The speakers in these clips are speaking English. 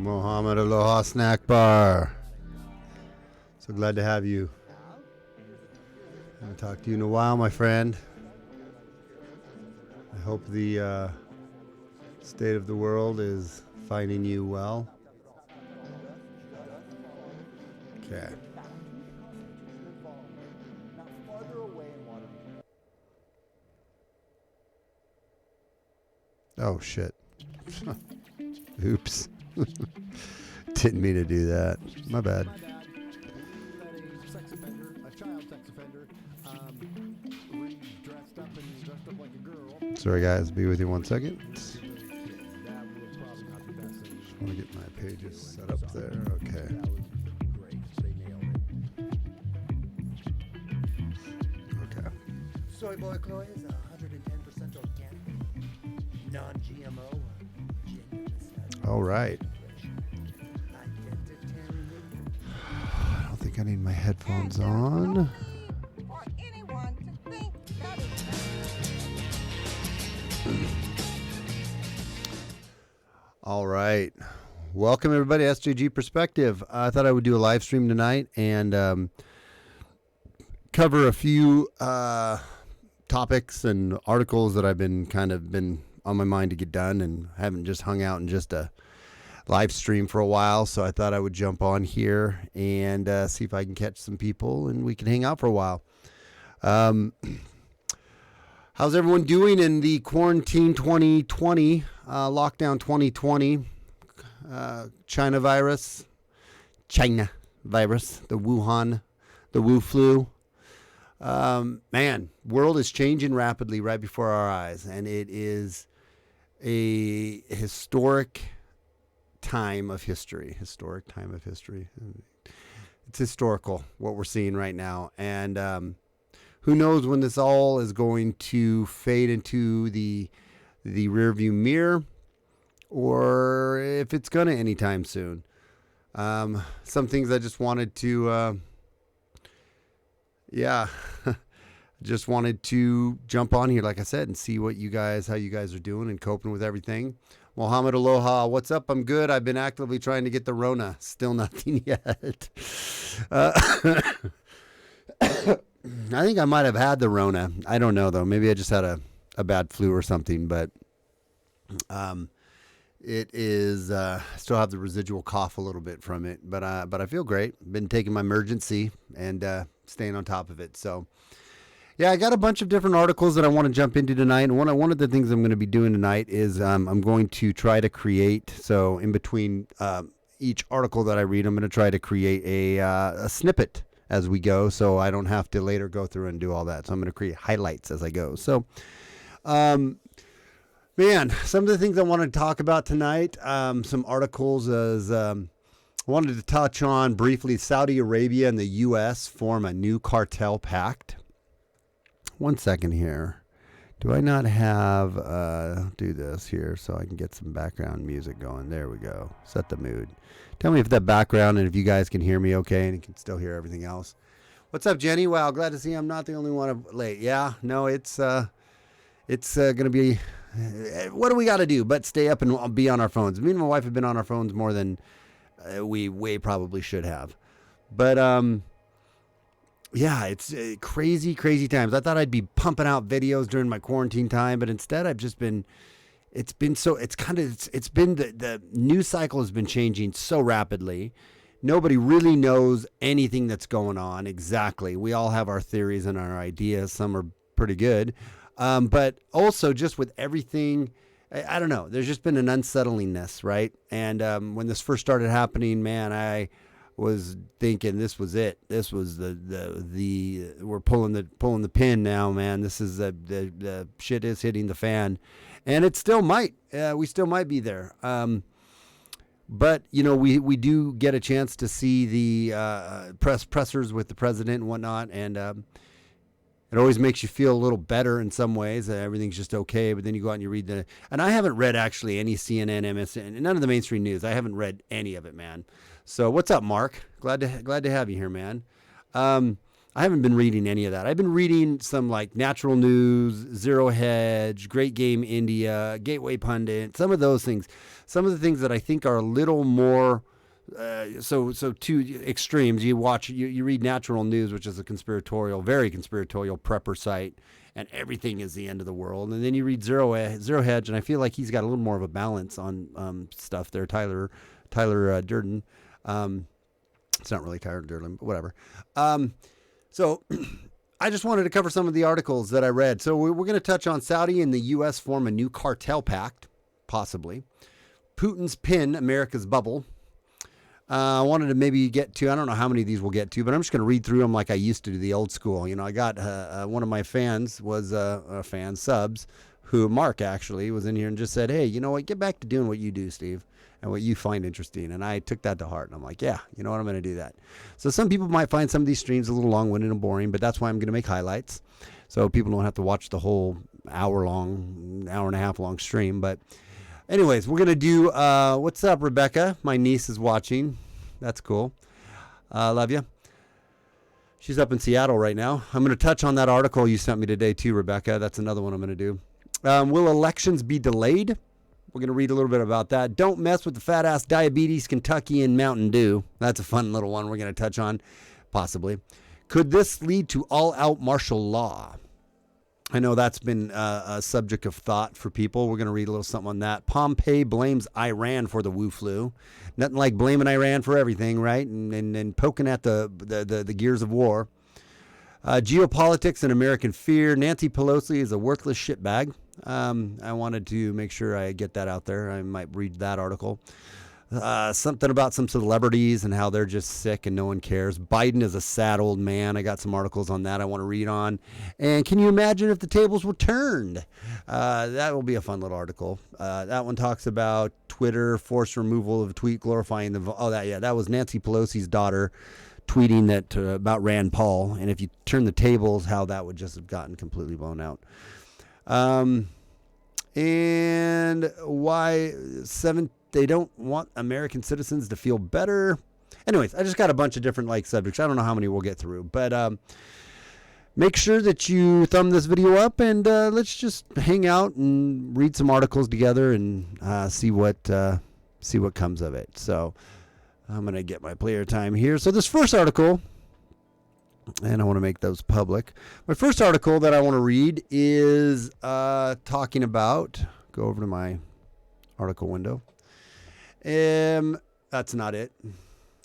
Mohammed Aloha Snack Bar. So glad to have you. I haven't talked to you in a while, my friend. I hope the state of the world is finding you well. Okay. Oh, shit. Oops. Didn't mean to do that. My bad. Sorry, guys. Be with you 1 second. Just want to get my pages set up there. Okay. Okay. Soy Boy Chloe is 110% organic, non-GMO. All right. I don't think I need my headphones on. All right. Welcome, everybody, SJG Perspective. I thought I would do a live stream tonight and cover a few topics and articles that I've been on my mind to get done, and haven't just hung out in just a live stream for a while. So I thought I would jump on here and see if I can catch some people and we can hang out for a while. How's everyone doing in the quarantine 2020, lockdown 2020, China virus, the Wuhan, the Wu flu? Man, world is changing rapidly right before our eyes, and it is a historic time of history. It's historical, what we're seeing right now. And who knows when this all is going to fade into the rearview mirror, or if it's going to anytime soon. Some things I just wanted to, just wanted to jump on here, like I said, and see how you guys are doing and coping with everything. Mohammed Aloha, what's up? I'm good. I've been actively trying to get the Rona. Still nothing yet. I think I might have had the Rona. I don't know, though. Maybe I just had a bad flu or something. But it is, I still have the residual cough a little bit from it. But I feel great. Been taking my emergency and staying on top of it. So, yeah, I got a bunch of different articles that I want to jump into tonight. And one of the things I'm going to be doing tonight is I'm going to try to create, so in between each article that I read, I'm going to try to create a snippet as we go, so I don't have to later go through and do all that. So I'm going to create highlights as I go. So, man, some of the things I wanted to talk about tonight, some articles as I wanted to touch on briefly. Saudi Arabia and the U.S. form a new cartel pact. 1 second here. Do I not have, do this here so I can get some background music going. There we go. Set the mood. Tell me if that background and if you guys can hear me okay and you can still hear everything else. What's up, Jenny? Wow, glad to see I'm not the only one late. Yeah, no, it's going to be, what do we got to do but stay up and be on our phones? Me and my wife have been on our phones more than we probably should have. But, yeah, it's crazy times. I thought I'd be pumping out videos during my quarantine time, but instead I've just been, the news cycle has been changing so rapidly. Nobody really knows anything that's going on exactly. We all have our theories and our ideas. Some are pretty good. But also just with everything, I don't know, there's just been an unsettlingness, right? And when this first started happening, man, I was thinking this was it. This was the we're pulling the pin now, man. This is the shit is hitting the fan, and it still might. We still might be there. But we do get a chance to see the pressers with the president and whatnot, and it always makes you feel a little better in some ways. Everything's just okay, but then you go out and you read and I haven't read actually any CNN, MSN, none of the mainstream news. I haven't read any of it, man. So what's up, Mark? Glad to have you here, man. I haven't been reading any of that. I've been reading some like Natural News, Zero Hedge, Great Game India, Gateway Pundit, some of those things. some of the things that I think are a little more so two extremes. You read Natural News, which is a very conspiratorial prepper site, and everything is the end of the world. And then you read Zero Hedge, and I feel like he's got a little more of a balance on stuff there. Tyler Durden. It's not really Tyler Durden, but whatever. So I just wanted to cover some of the articles that I read. So we're going to touch on Saudi and the U.S. form a new cartel pact, possibly. Putin's pin America's bubble. I wanted to maybe get to, I don't know how many of these we'll get to, but I'm just going to read through them like I used to do, the old school. You know, I got one of my fans was subs, who Mark actually was in here and just said, hey, you know what, get back to doing what you do, Steve, and what you find interesting. And I took that to heart, and I'm like, yeah, you know what, I'm going to do that. So some people might find some of these streams a little long-winded and boring, but that's why I'm going to make highlights, so people don't have to watch the whole hour and a half long stream. But anyways, we're going to do, what's up, Rebecca? My niece is watching. That's cool. Love you. She's up in Seattle right now. I'm going to touch on that article you sent me today too, Rebecca. That's another one I'm going to do. Will elections be delayed? We're going to read a little bit about that. Don't mess with the fat-ass diabetes, Kentucky, and Mountain Dew. That's a fun little one we're going to touch on, possibly. Could this lead to all-out martial law? I know that's been a subject of thought for people. We're going to read a little something on that. Pompeo blames Iran for the Wu flu. Nothing like blaming Iran for everything, right? And poking at the gears of war. Geopolitics and American fear. Nancy Pelosi is a worthless shitbag. I wanted to make sure I get that out there. I might read that article. Something about some celebrities and how they're just sick and no one cares. Biden is a sad old man. I got some articles on that I want to read on. And can you imagine if the tables were turned? That will be a fun little article. That one talks about Twitter, forced removal of a tweet glorifying that was Nancy Pelosi's daughter tweeting that about Rand Paul. And if you turn the tables, how that would just have gotten completely blown out. And why they don't want American citizens to feel better. Anyways, I just got a bunch of different subjects. I don't know how many we'll get through, but make sure that you thumb this video up and let's just hang out and read some articles together and see what comes of it. So I'm gonna get my player time here. So this first article, and I want to make those public. My first article that I want to read is talking about. Go over to my article window. That's not it.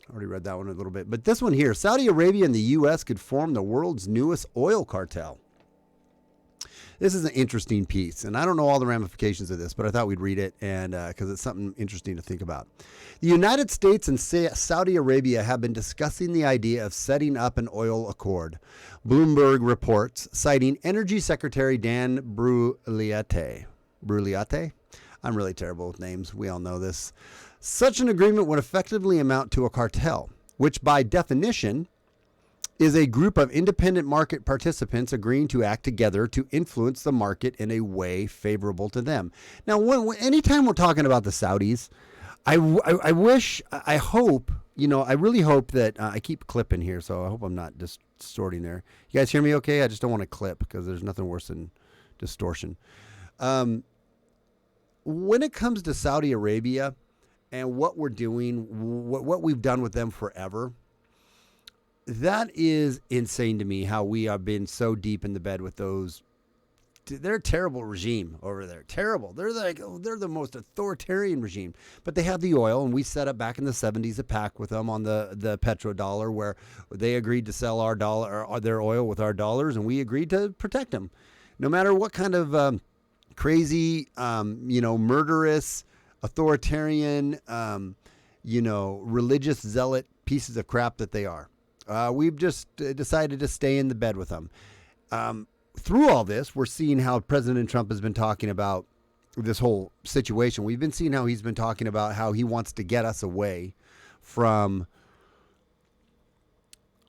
Already read that one a little bit. But this one here, Saudi Arabia and the U.S. could form the world's newest oil cartel. This is an interesting piece, and I don't know all the ramifications of this, but I thought we'd read it and because it's something interesting to think about. The United States and Saudi Arabia have been discussing the idea of setting up an oil accord. Bloomberg reports, citing Energy Secretary Dan Brouillette. I'm really terrible with names. We all know this. Such an agreement would effectively amount to a cartel, which by definition is a group of independent market participants agreeing to act together to influence the market in a way favorable to them. Now, anytime we're talking about the Saudis, I hope, I really hope that, I keep clipping here, so I hope I'm not distorting there. You guys hear me okay? I just don't want to clip because there's nothing worse than distortion. When it comes to Saudi Arabia and what we're doing, what we've done with them forever, that is insane to me, how we have been so deep in the bed with those. They're a terrible regime over there. Terrible. They're the most authoritarian regime. But they have the oil, and we set up back in the 70s a pact with them on the petrodollar, where they agreed to sell our dollar or their oil with our dollars, and we agreed to protect them. No matter what kind of crazy, murderous, authoritarian, religious zealot pieces of crap that they are. We've just decided to stay in the bed with them. Through all this, we're seeing how President Trump has been talking about this whole situation. We've been seeing how he's been talking about how he wants to get us away from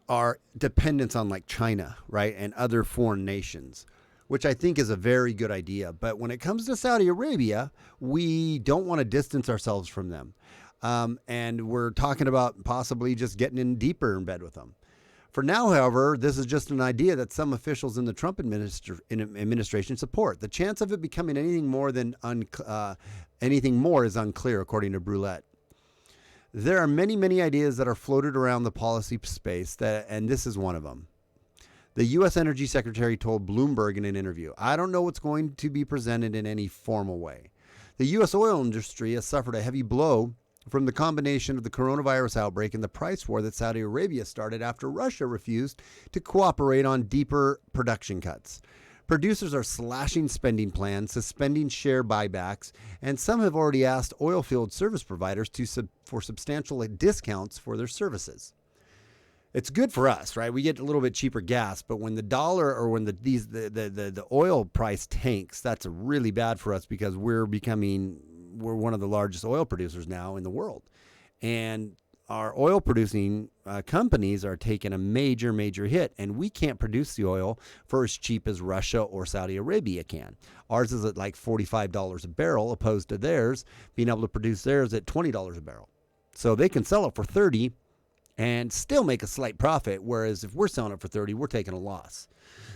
our dependence on China, right, and other foreign nations, which I think is a very good idea. But when it comes to Saudi Arabia, we don't want to distance ourselves from them. And we're talking about possibly just getting in deeper in bed with them. For now, however, this is just an idea that some officials in the Trump administration support. The chance of it becoming anything more is unclear, according to Brulette. There are many, many ideas that are floated around the policy space, and this is one of them. The U.S. Energy Secretary told Bloomberg in an interview, "I don't know what's going to be presented in any formal way." The U.S. oil industry has suffered a heavy blow from the combination of the coronavirus outbreak and the price war that Saudi Arabia started after Russia refused to cooperate on deeper production cuts. Producers are slashing spending plans, suspending share buybacks, and some have already asked oil field service providers for substantial discounts for their services. It's good for us, right? We get a little bit cheaper gas, but when the dollar or when the oil price tanks, that's really bad for us because we're one of the largest oil producers now in the world. And our oil producing companies are taking a major, major hit, and we can't produce the oil for as cheap as Russia or Saudi Arabia can. Ours is at like $45 a barrel, opposed to theirs being able to produce theirs at $20 a barrel. So they can sell it for $30 and still make a slight profit, whereas if we're selling it for $30, we're taking a loss.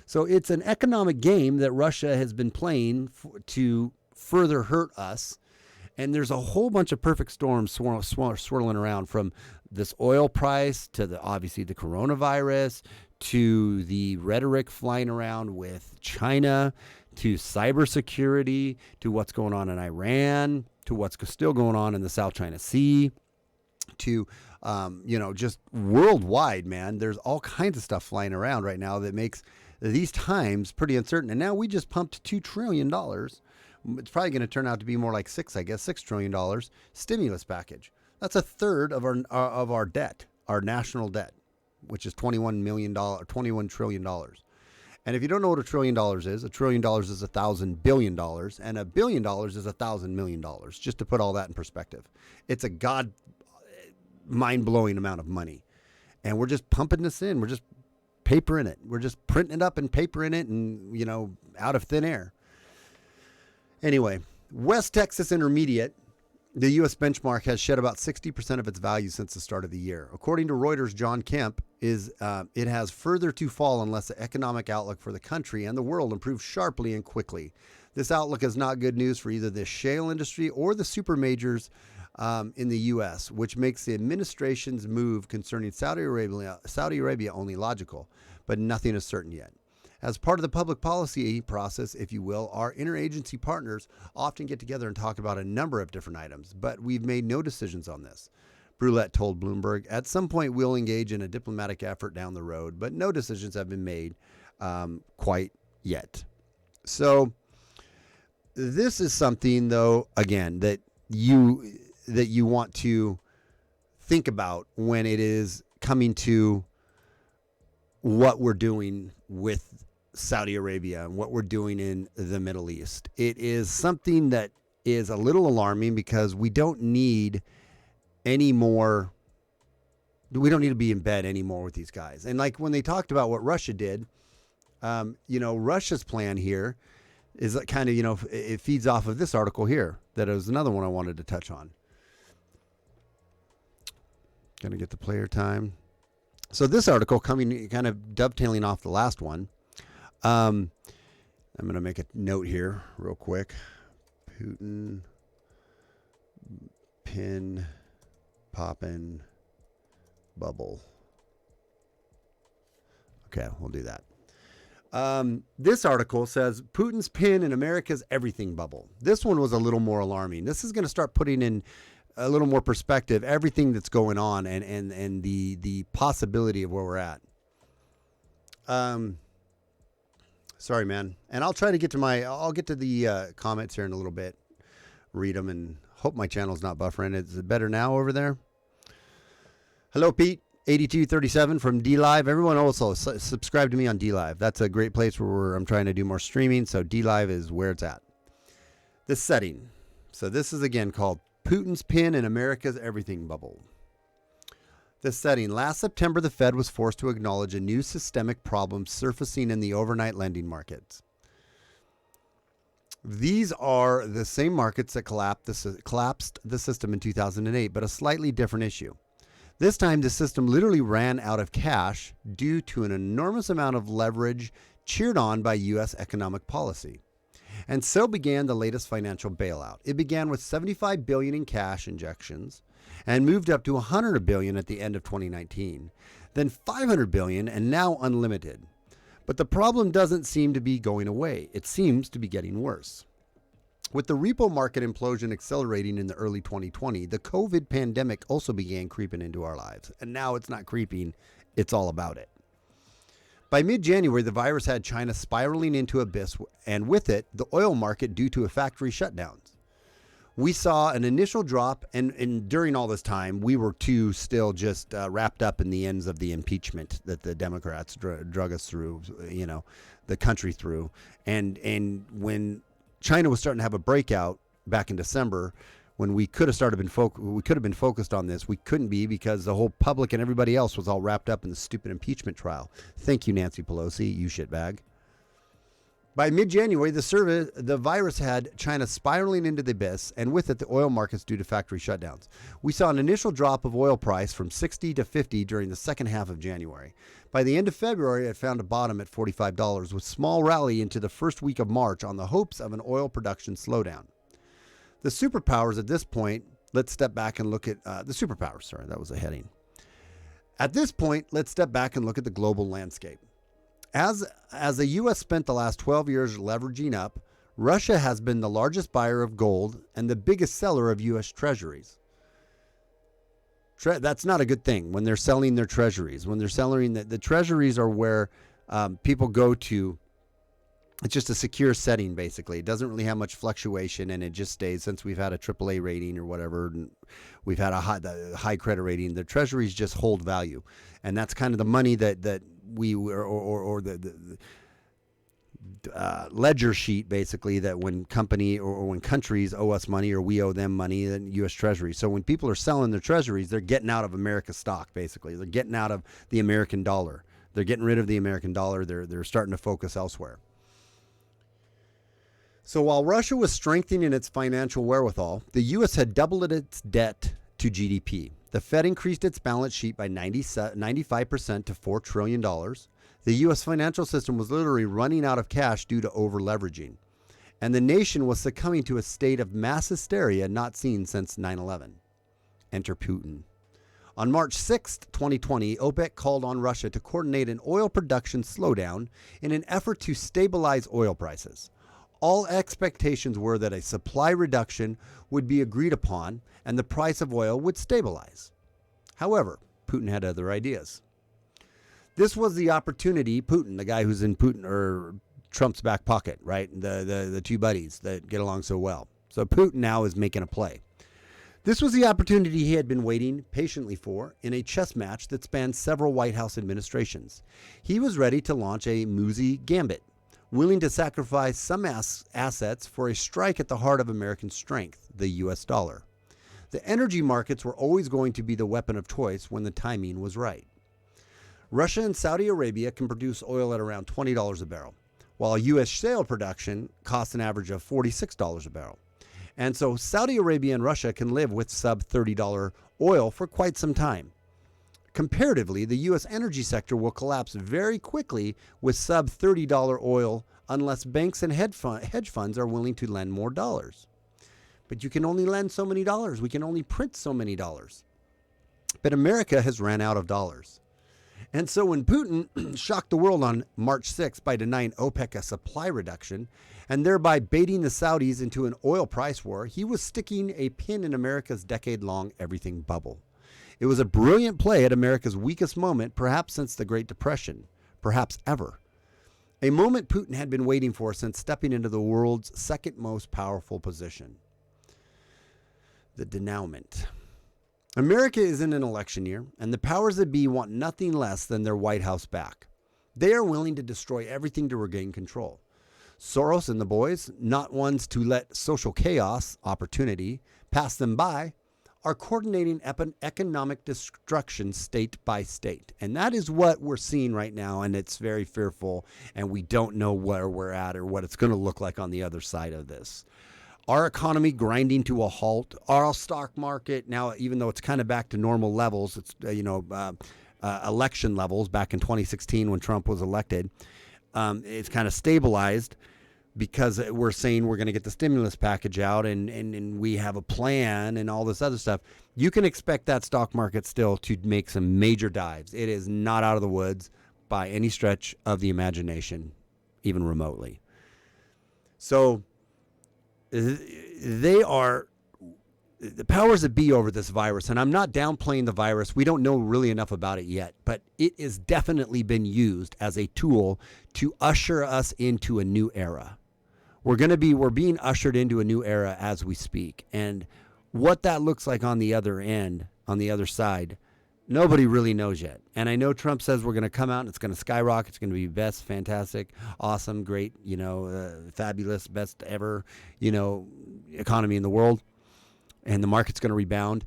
So it's an economic game that Russia has been playing to further hurt us. And there's a whole bunch of perfect storms swirling around, from this oil price to obviously the coronavirus, to the rhetoric flying around with China, to cybersecurity, to what's going on in Iran, to what's still going on in the South China Sea, to just worldwide, man. There's all kinds of stuff flying around right now that makes these times pretty uncertain. And now we just pumped $2 trillion. It's probably going to turn out to be more like $6 trillion stimulus package. That's a third of our debt, our national debt, which is $21 trillion. And if you don't know what $1 trillion is, $1 trillion is 1,000 billion dollars, and $1 billion is 1,000 million dollars. Just to put all that in perspective, it's a mind-blowing amount of money, and we're just pumping this in. We're just papering it. We're just printing it up and papering it, and out of thin air. Anyway, West Texas Intermediate, the U.S. benchmark, has shed about 60% of its value since the start of the year. According to Reuters' John Kemp, it has further to fall unless the economic outlook for the country and the world improves sharply and quickly. This outlook is not good news for either the shale industry or the super majors in the U.S., which makes the administration's move concerning Saudi Arabia only logical, but nothing is certain yet. As part of the public policy process, if you will, our interagency partners often get together and talk about a number of different items, but we've made no decisions on this. Brulette told Bloomberg, "At some point we'll engage in a diplomatic effort down the road, but no decisions have been made quite yet." So this is something, though, again, that you want to think about when it is coming to what we're doing with Saudi Arabia and what we're doing in the Middle East. It is something that is a little alarming because we don't need any more. We don't need to be in bed anymore with these guys. And like when they talked about what Russia did, Russia's plan here is kind of, it feeds off of this article here. That is another one I wanted to touch on. Gonna get the player time. So this article coming kind of dovetailing off the last one. I'm going to make a note here real quick. Putin, pin, poppin', bubble. Okay, we'll do that. This article says Putin's pin in America's everything bubble. This one was a little more alarming. This is going to start putting in a little more perspective everything that's going on and the possibility of where we're at. Sorry, man. And I'll try to get to I'll get to the comments here in a little bit, read them, and hope my channel's not buffering. Is it better now over there? Hello, Pete. 8237 from DLive. Everyone also subscribe to me on DLive. That's a great place where I'm trying to do more streaming, so DLive is where it's at. This setting. So this is again called Putin's pin in America's everything bubble. This setting. Last September, the Fed was forced to acknowledge a new systemic problem surfacing in the overnight lending markets. These are the same markets that collapsed the system in 2008, but a slightly different issue. This time, the system literally ran out of cash due to an enormous amount of leverage cheered on by U.S. economic policy. And so began the latest financial bailout. It began with $75 billion in cash injections and moved up to $100 billion at the end of 2019, then $500 billion, and now unlimited. But the problem doesn't seem to be going away. It seems to be getting worse. With the repo market implosion accelerating in the early 2020, the COVID pandemic also began creeping into our lives. And now it's not creeping, it's all about it. By mid-January, the virus had China spiraling into abyss, and with it, the oil market due to a factory shutdowns. We saw an initial drop, and during all this time, we were too still just wrapped up in the ends of the impeachment that the Democrats drug us through, the country through. And when China was starting to have a breakout back in December, when we could have been focused on this, we couldn't be because the whole public and everybody else was all wrapped up in the stupid impeachment trial. Thank you, Nancy Pelosi, you shitbag. By mid-January, the virus had China spiraling into the abyss, and with it, the oil markets due to factory shutdowns. We saw an initial drop of oil price from 60 to 50 during the second half of January. By the end of February, it found a bottom at $45, with small rally into the first week of March on the hopes of an oil production slowdown. The superpowers at this point, let's step back and look at the superpowers. Sorry, that was a heading. At this point, let's step back and look at the global landscape. As the U.S. spent the last 12 years leveraging up, Russia has been the largest buyer of gold and the biggest seller of U.S. treasuries. That's not a good thing when they're selling their treasuries. When they're selling the treasuries are where people go to. It's just a secure setting, basically. It doesn't really have much fluctuation, and it just stays. Since we've had a AAA rating or whatever, and we've had a high credit rating, the treasuries just hold value. And that's kind of the money that we, or the ledger sheet, basically, that when company or when countries owe us money or we owe them money, then U.S. Treasury. So when people are selling their treasuries, they're getting out of America's stock, basically. They're getting out of the American dollar. They're getting rid of the American dollar. They're starting to focus elsewhere. So while Russia was strengthening its financial wherewithal, the U.S. had doubled its debt to GDP. The Fed increased its balance sheet by 95% to $4 trillion. The U.S. financial system was literally running out of cash due to over-leveraging. And the nation was succumbing to a state of mass hysteria not seen since 9/11. Enter Putin. On March 6, 2020, OPEC called on Russia to coordinate an oil production slowdown in an effort to stabilize oil prices. All expectations were that a supply reduction would be agreed upon and the price of oil would stabilize. However, Putin had other ideas. This was the opportunity. Putin, the guy who's in Trump's back pocket, right? The two buddies that get along so well. So Putin now is making a play. This was the opportunity he had been waiting patiently for in a chess match that spanned several White House administrations. He was ready to launch a moosey gambit, willing to sacrifice some assets for a strike at the heart of American strength, the U.S. dollar. The energy markets were always going to be the weapon of choice when the timing was right. Russia and Saudi Arabia can produce oil at around $20 a barrel, while U.S. shale production costs an average of $46 a barrel. And so Saudi Arabia and Russia can live with sub-$30 oil for quite some time. Comparatively, the U.S. energy sector will collapse very quickly with sub-$30 oil unless banks and hedge funds are willing to lend more dollars. But you can only lend so many dollars. We can only print so many dollars. But America has ran out of dollars. And so when Putin shocked the world on March 6 by denying OPEC a supply reduction and thereby baiting the Saudis into an oil price war, he was sticking a pin in America's decade-long everything bubble. It was a brilliant play at America's weakest moment, perhaps since the Great Depression, perhaps ever. A moment Putin had been waiting for since stepping into the world's second most powerful position. The denouement. America is in an election year, and the powers that be want nothing less than their White House back. They are willing to destroy everything to regain control. Soros and the boys, not ones to let social chaos, opportunity, pass them by, are coordinating economic destruction state by state. And that is what we're seeing right now, and it's very fearful, and we don't know where we're at or what it's going to look like on the other side of this. our economy grinding to a halt, our stock market now, even though it's kind of back to normal levels, it's election levels back in 2016 when Trump was elected, it's kind of stabilized because we're saying we're going to get the stimulus package out and we have a plan and all this other stuff. You can expect that stock market still to make some major dives. It is not out of the woods by any stretch of the imagination, even remotely. So they are the powers that be over this virus, and I'm not downplaying the virus. We don't know really enough about it yet, but it has definitely been used as a tool to usher us into a new era. We're being ushered into a new era as we speak, and what that looks like on the other end, on the other side, nobody really knows yet. And I know Trump says we're going to come out and it's going to skyrocket. It's going to be best, fantastic, awesome, great, fabulous, best ever, economy in the world. And the market's going to rebound.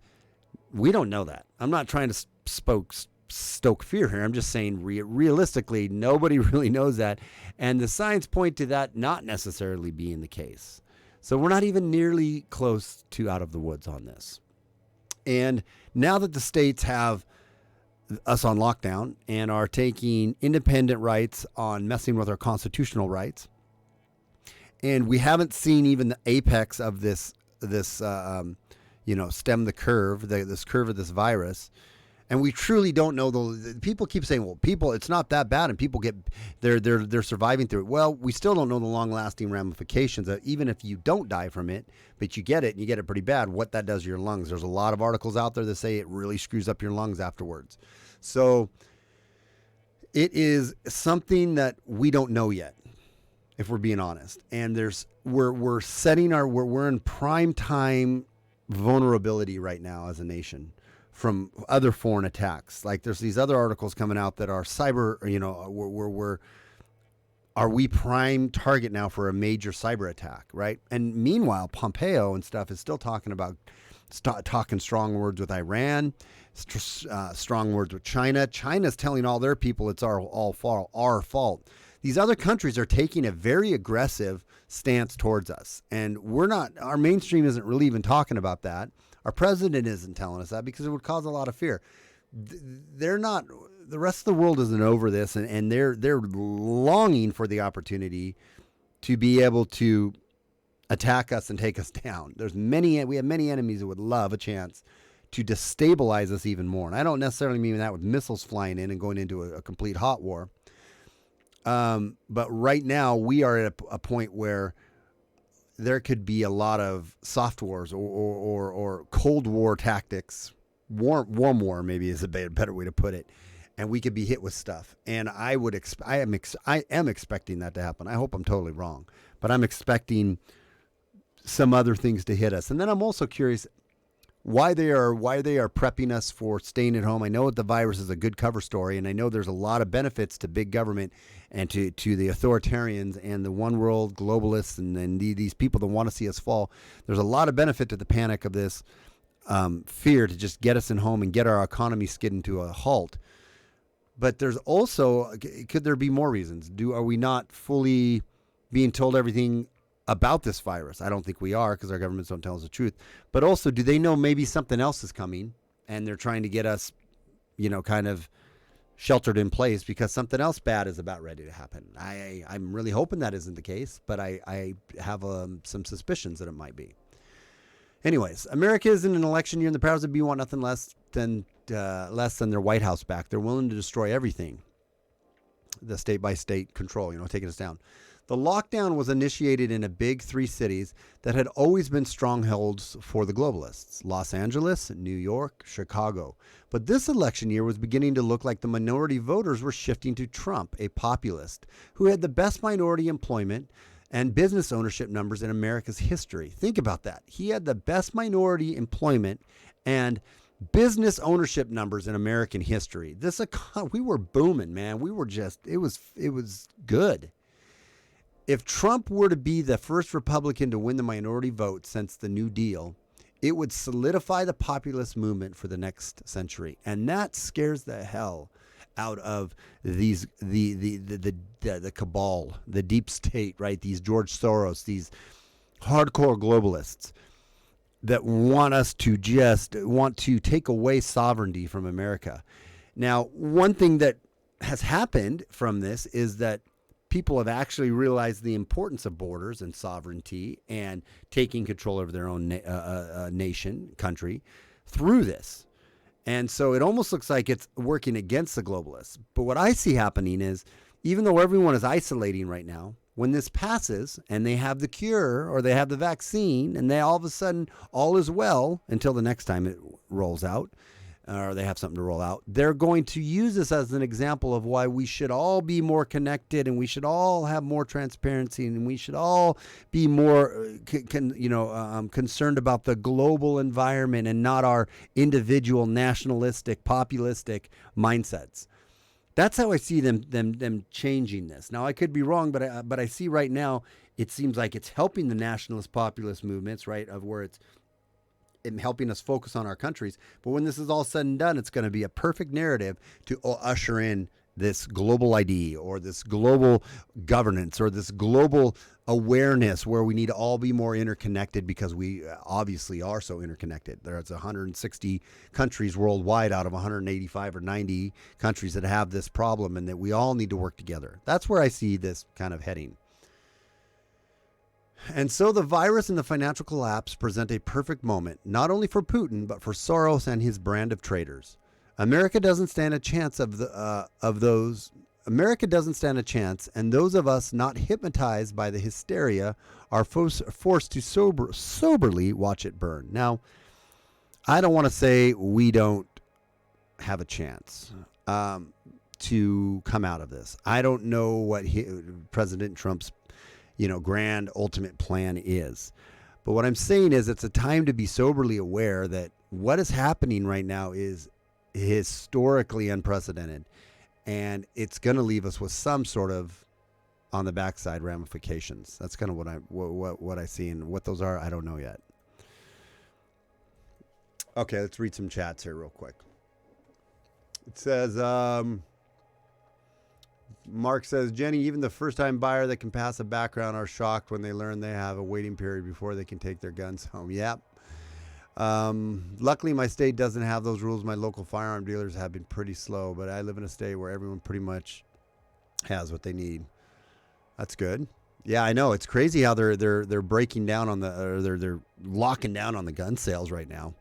We don't know that. I'm not trying to stoke fear here. I'm just saying realistically, nobody really knows that. And the signs point to that not necessarily being the case. So we're not even nearly close to out of the woods on this. And now that the states have us on lockdown and are taking independent rights on messing with our constitutional rights, and we haven't seen even the apex of this stem the curve, this curve of this virus, and we truly don't know. People keep saying, well, it's not that bad, and people they're surviving through it. Well, we still don't know the long-lasting ramifications. Even if you don't die from it, but you get it, and you get it pretty bad, what that does to your lungs. There's a lot of articles out there that say it really screws up your lungs afterwards. So it is something that we don't know yet, if we're being honest. And we're in prime time vulnerability right now as a nation from other foreign attacks. Like there's these other articles coming out that are cyber, are we prime target now for a major cyber attack, right? And meanwhile, Pompeo and stuff is still talking strong words with Iran, strong words with China. China's telling all their people it's our fault. These other countries are taking a very aggressive stance towards us. And our mainstream isn't really even talking about that. Our president isn't telling us that because it would cause a lot of fear. The rest of the world isn't over this, and they're longing for the opportunity to be able to attack us and take us down. We have many enemies that would love a chance to destabilize us even more. And I don't necessarily mean that with missiles flying in and going into a complete hot war. But right now we are at a point where there could be a lot of soft wars or Cold War tactics. Warm war maybe is a better way to put it. And we could be hit with stuff. And I am expecting that to happen. I hope I'm totally wrong, but I'm expecting some other things to hit us. And then I'm also curious why they are prepping us for staying at home. I know that the virus is a good cover story, and I know there's a lot of benefits to big government and to the authoritarians and the one world globalists and these people that want to see us fall. There's a lot of benefit to the panic of this fear to just get us in home and get our economy skidding to a halt. But there's also, could there be more reasons? Are we not fully being told everything about this virus? I don't think we are, because our governments don't tell us the truth. But also, do they know maybe something else is coming and they're trying to get us, kind of sheltered in place because something else bad is about ready to happen? I'm really hoping that isn't the case, but I have some suspicions that it might be. Anyways, America is in an election year, and the powers that be want nothing less than their White House back. They're willing to destroy everything, the state-by-state control, taking us down. The lockdown was initiated in a big 3 cities that had always been strongholds for the globalists: Los Angeles, New York, Chicago. But this election year was beginning to look like the minority voters were shifting to Trump, a populist who had the best minority employment and business ownership numbers in America's history. Think about that. He had the best minority employment and business ownership numbers in American history. We were booming, man. We were it was good. If Trump were to be the first Republican to win the minority vote since the New Deal, it would solidify the populist movement for the next century. And that scares the hell out of the cabal, the deep state, right? These George Soros, these hardcore globalists that want to take away sovereignty from America. Now, one thing that has happened from this is that people have actually realized the importance of borders and sovereignty and taking control over their own nation, country, through this. And so it almost looks like it's working against the globalists. But what I see happening is, even though everyone is isolating right now, when this passes and they have the cure or they have the vaccine and they all of a sudden all is well until the next time it rolls out, or they have something to roll out, they're going to use this as an example of why we should all be more connected and we should all have more transparency and we should all be more concerned about the global environment and not our individual nationalistic, populistic mindsets. That's how I see them changing this. Now, I could be wrong, but I see right now it seems like it's helping the nationalist populist movements, right, of where it's helping us focus on our countries. But when this is all said and done, it's going to be a perfect narrative to usher in this global ID or this global governance or this global awareness where we need to all be more interconnected because we obviously are so interconnected. There's 160 countries worldwide out of 185 or 90 countries that have this problem and that we all need to work together. That's where I see this kind of heading. And so the virus and the financial collapse present a perfect moment, not only for Putin, but for Soros and his brand of traitors. America doesn't stand a chance America doesn't stand a chance, and those of us not hypnotized by the hysteria are forced to soberly watch it burn. Now, I don't want to say we don't have a chance to come out of this. I don't know what President Trump's grand ultimate plan is. But what I'm saying is it's a time to be soberly aware that what is happening right now is historically unprecedented, and it's going to leave us with some sort of on the backside ramifications. That's kind of what I see, and what those are, I don't know yet. Okay, let's read some chats here real quick. It says, Mark says, Jenny, even the first-time buyer that can pass a background are shocked when they learn they have a waiting period before they can take their guns home. Yep. Luckily, my state doesn't have those rules. My local firearm dealers have been pretty slow, but I live in a state where everyone pretty much has what they need. That's good. Yeah, I know. It's crazy how they're breaking down on they're locking down on the gun sales right now.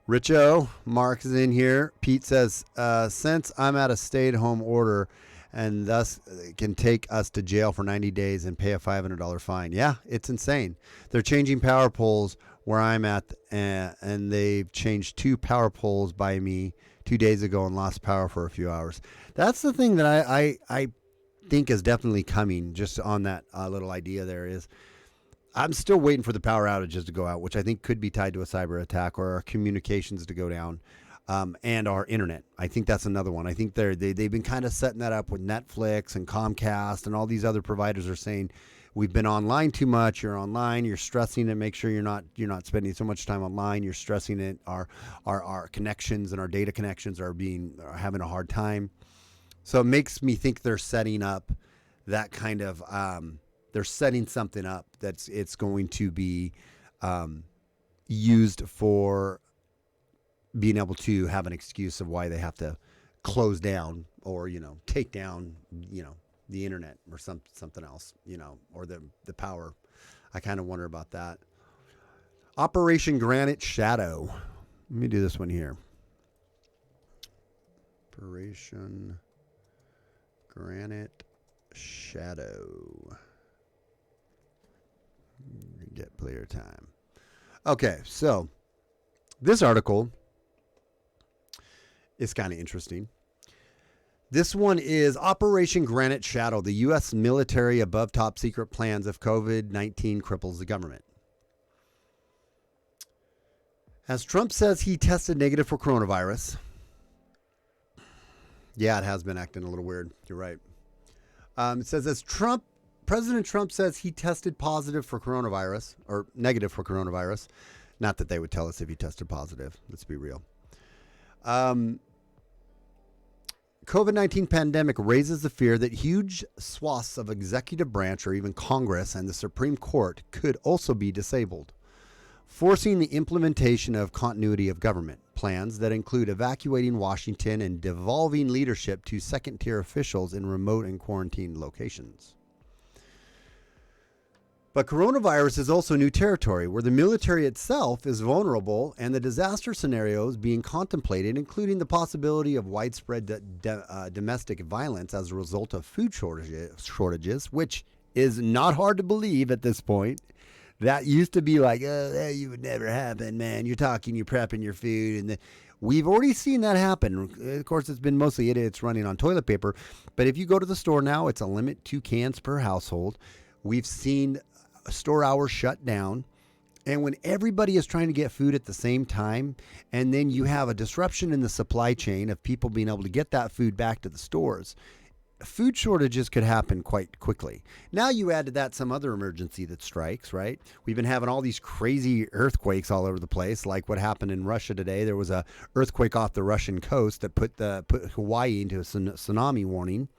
Richo, Mark is in here. Pete says, since I'm at a stay-at-home order and thus can take us to jail for 90 days and pay a $500 fine. Yeah, it's insane. They're changing power poles where I'm at, and they've changed 2 power poles by me 2 days ago and lost power for a few hours. That's the thing that I think is definitely coming, just on that little idea there is, I'm still waiting for the power outages to go out, which I think could be tied to a cyber attack, or our communications to go down, and our internet. I think that's another one. I think they've been kind of setting that up with Netflix and Comcast and all these other providers are saying, we've been online too much. You're online. You're stressing it. Make sure you're not spending so much time online. You're stressing it. Our connections and our data connections are having a hard time. So it makes me think they're setting up that kind of. They're setting something up it's going to be used for being able to have an excuse of why they have to close down or take down the internet or something else or the power. I kind of wonder about that. Operation Granite Shadow. Let me do this one here. Operation Granite Shadow. Get player time. Okay, so this article is kind of interesting. This one is Operation Granite Shadow, the U.S. military above top secret plans if COVID-19 cripples the government. As Trump says he tested negative for coronavirus. Yeah, it has been acting a little weird. You're right. It says President Trump says he tested positive for coronavirus, or negative for coronavirus. Not that they would tell us if he tested positive. Let's be real. COVID-19 pandemic raises the fear that huge swaths of executive branch or even Congress and the Supreme Court could also be disabled, forcing the implementation of continuity of government plans that include evacuating Washington and devolving leadership to second-tier officials in remote and quarantined locations. But coronavirus is also new territory where the military itself is vulnerable and the disaster scenarios being contemplated, including the possibility of widespread domestic violence as a result of food shortages, which is not hard to believe at this point. That used to be like, oh, that would never happen, man. You're prepping your food. And we've already seen that happen. Of course, it's been mostly idiots running on toilet paper. But if you go to the store now, it's a limit 2 cans per household. We've seen store hours shut down, and when everybody is trying to get food at the same time, and then you have a disruption in the supply chain of people being able to get that food back to the stores, food shortages could happen quite quickly. Now you add to that some other emergency that strikes, right? We've been having all these crazy earthquakes all over the place, like what happened in Russia today. There was a earthquake off the Russian coast that put Hawaii into a tsunami warning,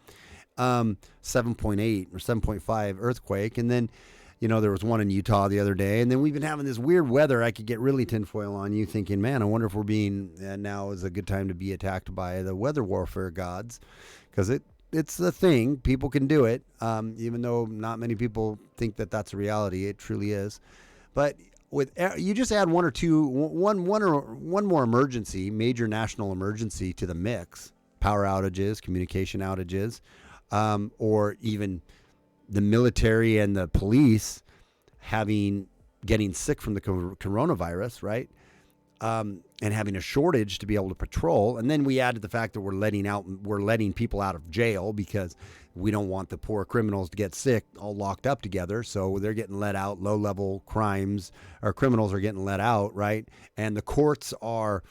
7.8 or 7.5 earthquake, and then there was one in Utah the other day. And then we've been having this weird weather. I could get really tinfoil on you thinking, man, I wonder if we're being, now is a good time to be attacked by the weather warfare gods. Because it's the thing. People can do it. Even though not many people think that that's a reality. It truly is. But you just add one more emergency, major national emergency to the mix. Power outages, communication outages, or even the military and the police getting sick from the coronavirus, right? And having a shortage to be able to patrol. And then we added the fact that we're letting people out of jail because we don't want the poor criminals to get sick all locked up together. So they're getting let out. Low-level crimes or criminals are getting let out, right? And the courts are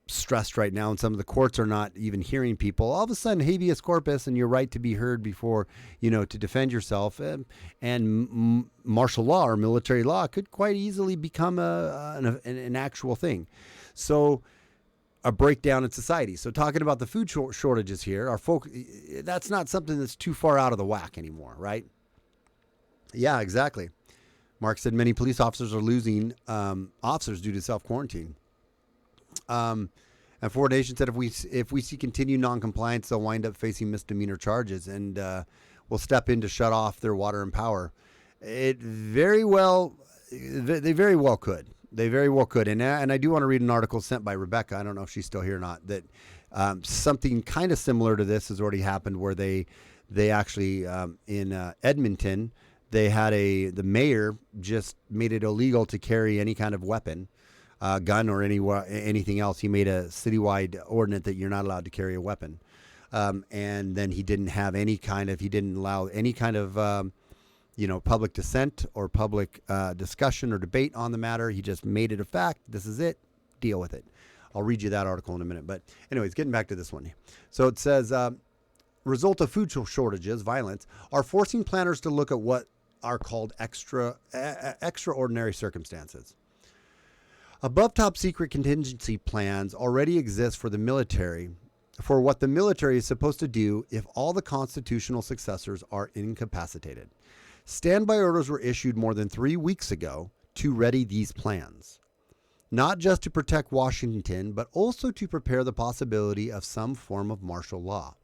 stressed right now, and some of the courts are not even hearing people. All of a sudden, habeas corpus and your right to be heard before, to defend yourself, and martial law or military law could quite easily become an actual thing. So a breakdown in society. So talking about the food shortages here, that's not something that's too far out of the whack anymore, right? Yeah, exactly. Mark said many police officers are losing officers due to self-quarantine. And Ford Nation said if we see continued non-compliance, they'll wind up facing misdemeanor charges and will step in to shut off their water and power. They very well could. They very well could. And I do want to read an article sent by Rebecca. I don't know if she's still here or not. That something kind of similar to this has already happened, where they actually in Edmonton, they had the mayor just made it illegal to carry any kind of weapon. Gun or anything else. He made a citywide ordinance that you're not allowed to carry a weapon. And then he didn't allow any kind of, public dissent or public discussion or debate on the matter. He just made it a fact. This is it. Deal with it. I'll read you that article in a minute. But anyways, getting back to this one. So it says, result of food shortages, violence, are forcing planners to look at what are called extraordinary circumstances. Above top secret contingency plans already exist for the military, for what the military is supposed to do if all the constitutional successors are incapacitated. Standby orders were issued more than 3 weeks ago to ready these plans, not just to protect Washington, but also to prepare the possibility of some form of martial law.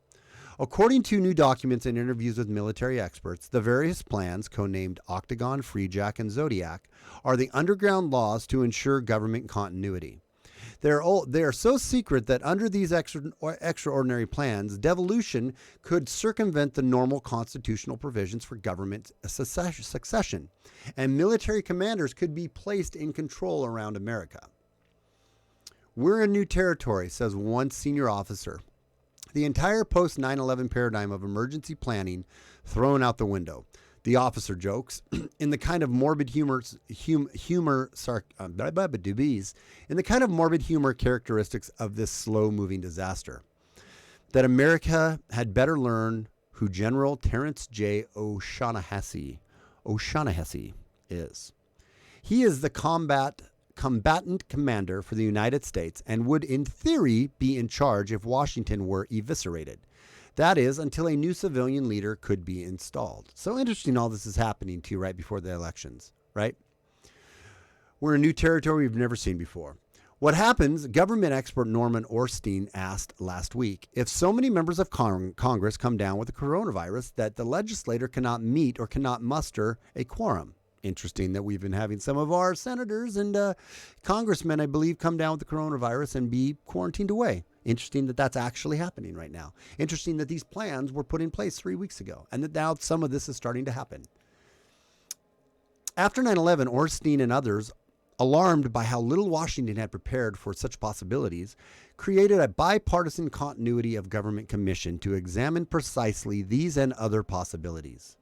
According to new documents and interviews with military experts, the various plans, codenamed Octagon, Freejack, and Zodiac, are the underground laws to ensure government continuity. They are so secret that under these extraordinary plans, devolution could circumvent the normal constitutional provisions for government succession, and military commanders could be placed in control around America. We're in new territory, says one senior officer. The entire post-9/11 paradigm of emergency planning thrown out the window. The officer jokes, in the kind of morbid humor characteristics of this slow-moving disaster, that America had better learn who General Terrence J. O'Shaughnessy is. He is the combat combatant commander for the United States and would, in theory, be in charge if Washington were eviscerated. That is, until a new civilian leader could be installed. So interesting all this is happening to you right before the elections, right? We're in new territory we've never seen before. What happens, government expert Norman Ornstein asked last week, if so many members of Congress come down with the coronavirus that the legislator cannot meet or cannot muster a quorum. Interesting that we've been having some of our senators and congressmen, I believe, come down with the coronavirus and be quarantined away. Interesting that that's actually happening right now. Interesting that these plans were put in place 3 weeks ago and that now some of this is starting to happen. After 9/11, Ornstein and others, alarmed by how little Washington had prepared for such possibilities, created a bipartisan continuity of government commission to examine precisely these and other possibilities.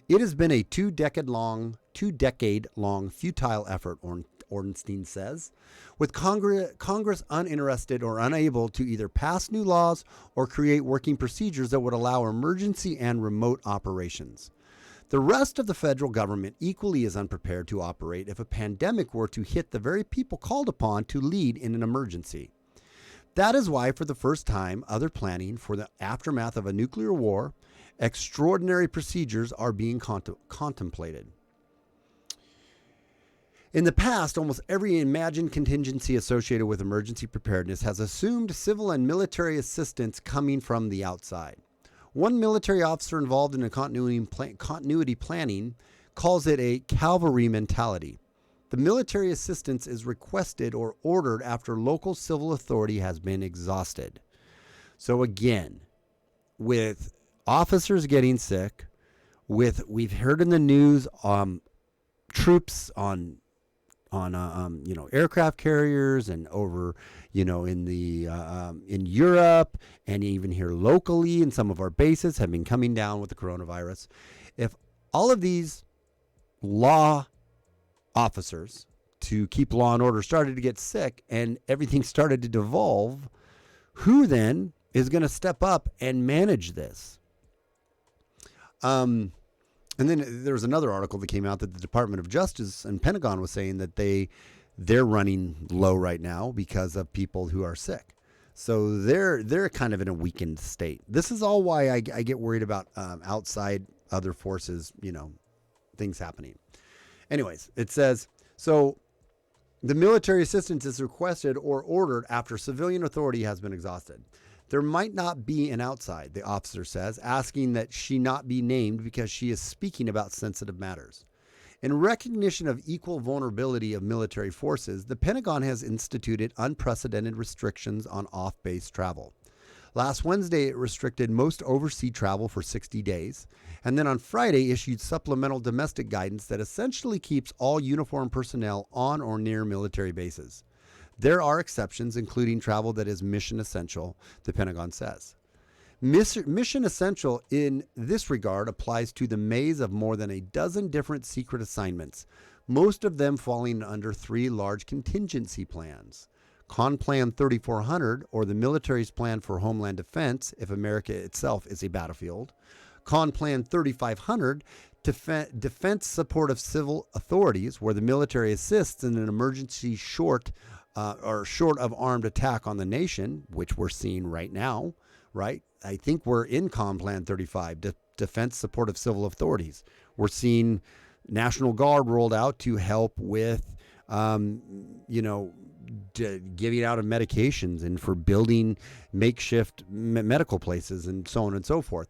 It has been a two-decade-long futile effort, Ornstein says, with Congress uninterested or unable to either pass new laws or create working procedures that would allow emergency and remote operations. The rest of the federal government equally is unprepared to operate if a pandemic were to hit the very people called upon to lead in an emergency. That is why, for the first time, other planning for the aftermath of a nuclear war, extraordinary procedures are being contemplated. In the past, almost every imagined contingency associated with emergency preparedness has assumed civil and military assistance coming from the outside. One military officer involved in a continuity planning calls it a cavalry mentality. The military assistance is requested or ordered after local civil authority has been exhausted. So again, with officers getting sick, we've heard in the news troops on aircraft carriers and over, in Europe and even here locally in some of our bases have been coming down with the coronavirus. If all of these law officers to keep law and order started to get sick and everything started to devolve, who then is going to step up and manage this? And then there was another article that came out that the Department of Justice and Pentagon was saying that they're running low right now because of people who are sick. So they're kind of in a weakened state. This is all why I get worried about outside other forces, things happening. Anyways, it says, so the military assistance is requested or ordered after civilian authority has been exhausted. There might not be an outside, the officer says, asking that she not be named because she is speaking about sensitive matters. In recognition of equal vulnerability of military forces, the Pentagon has instituted unprecedented restrictions on off-base travel. Last Wednesday, it restricted most overseas travel for 60 days, and then on Friday issued supplemental domestic guidance that essentially keeps all uniformed personnel on or near military bases. There are exceptions, including travel that is mission essential, the Pentagon says. Mission essential in this regard applies to the maze of more than a dozen different secret assignments, most of them falling under 3 large contingency plans. Con Plan 3400, or the military's plan for homeland defense if America itself is a battlefield. Con Plan 3500, defense support of civil authorities, where the military assists in an emergency short of armed attack on the nation, which we're seeing right now, right? I think we're in Con Plan 35, defense support of civil authorities. We're seeing National Guard rolled out to help with, giving out of medications and for building makeshift medical places and so on and so forth.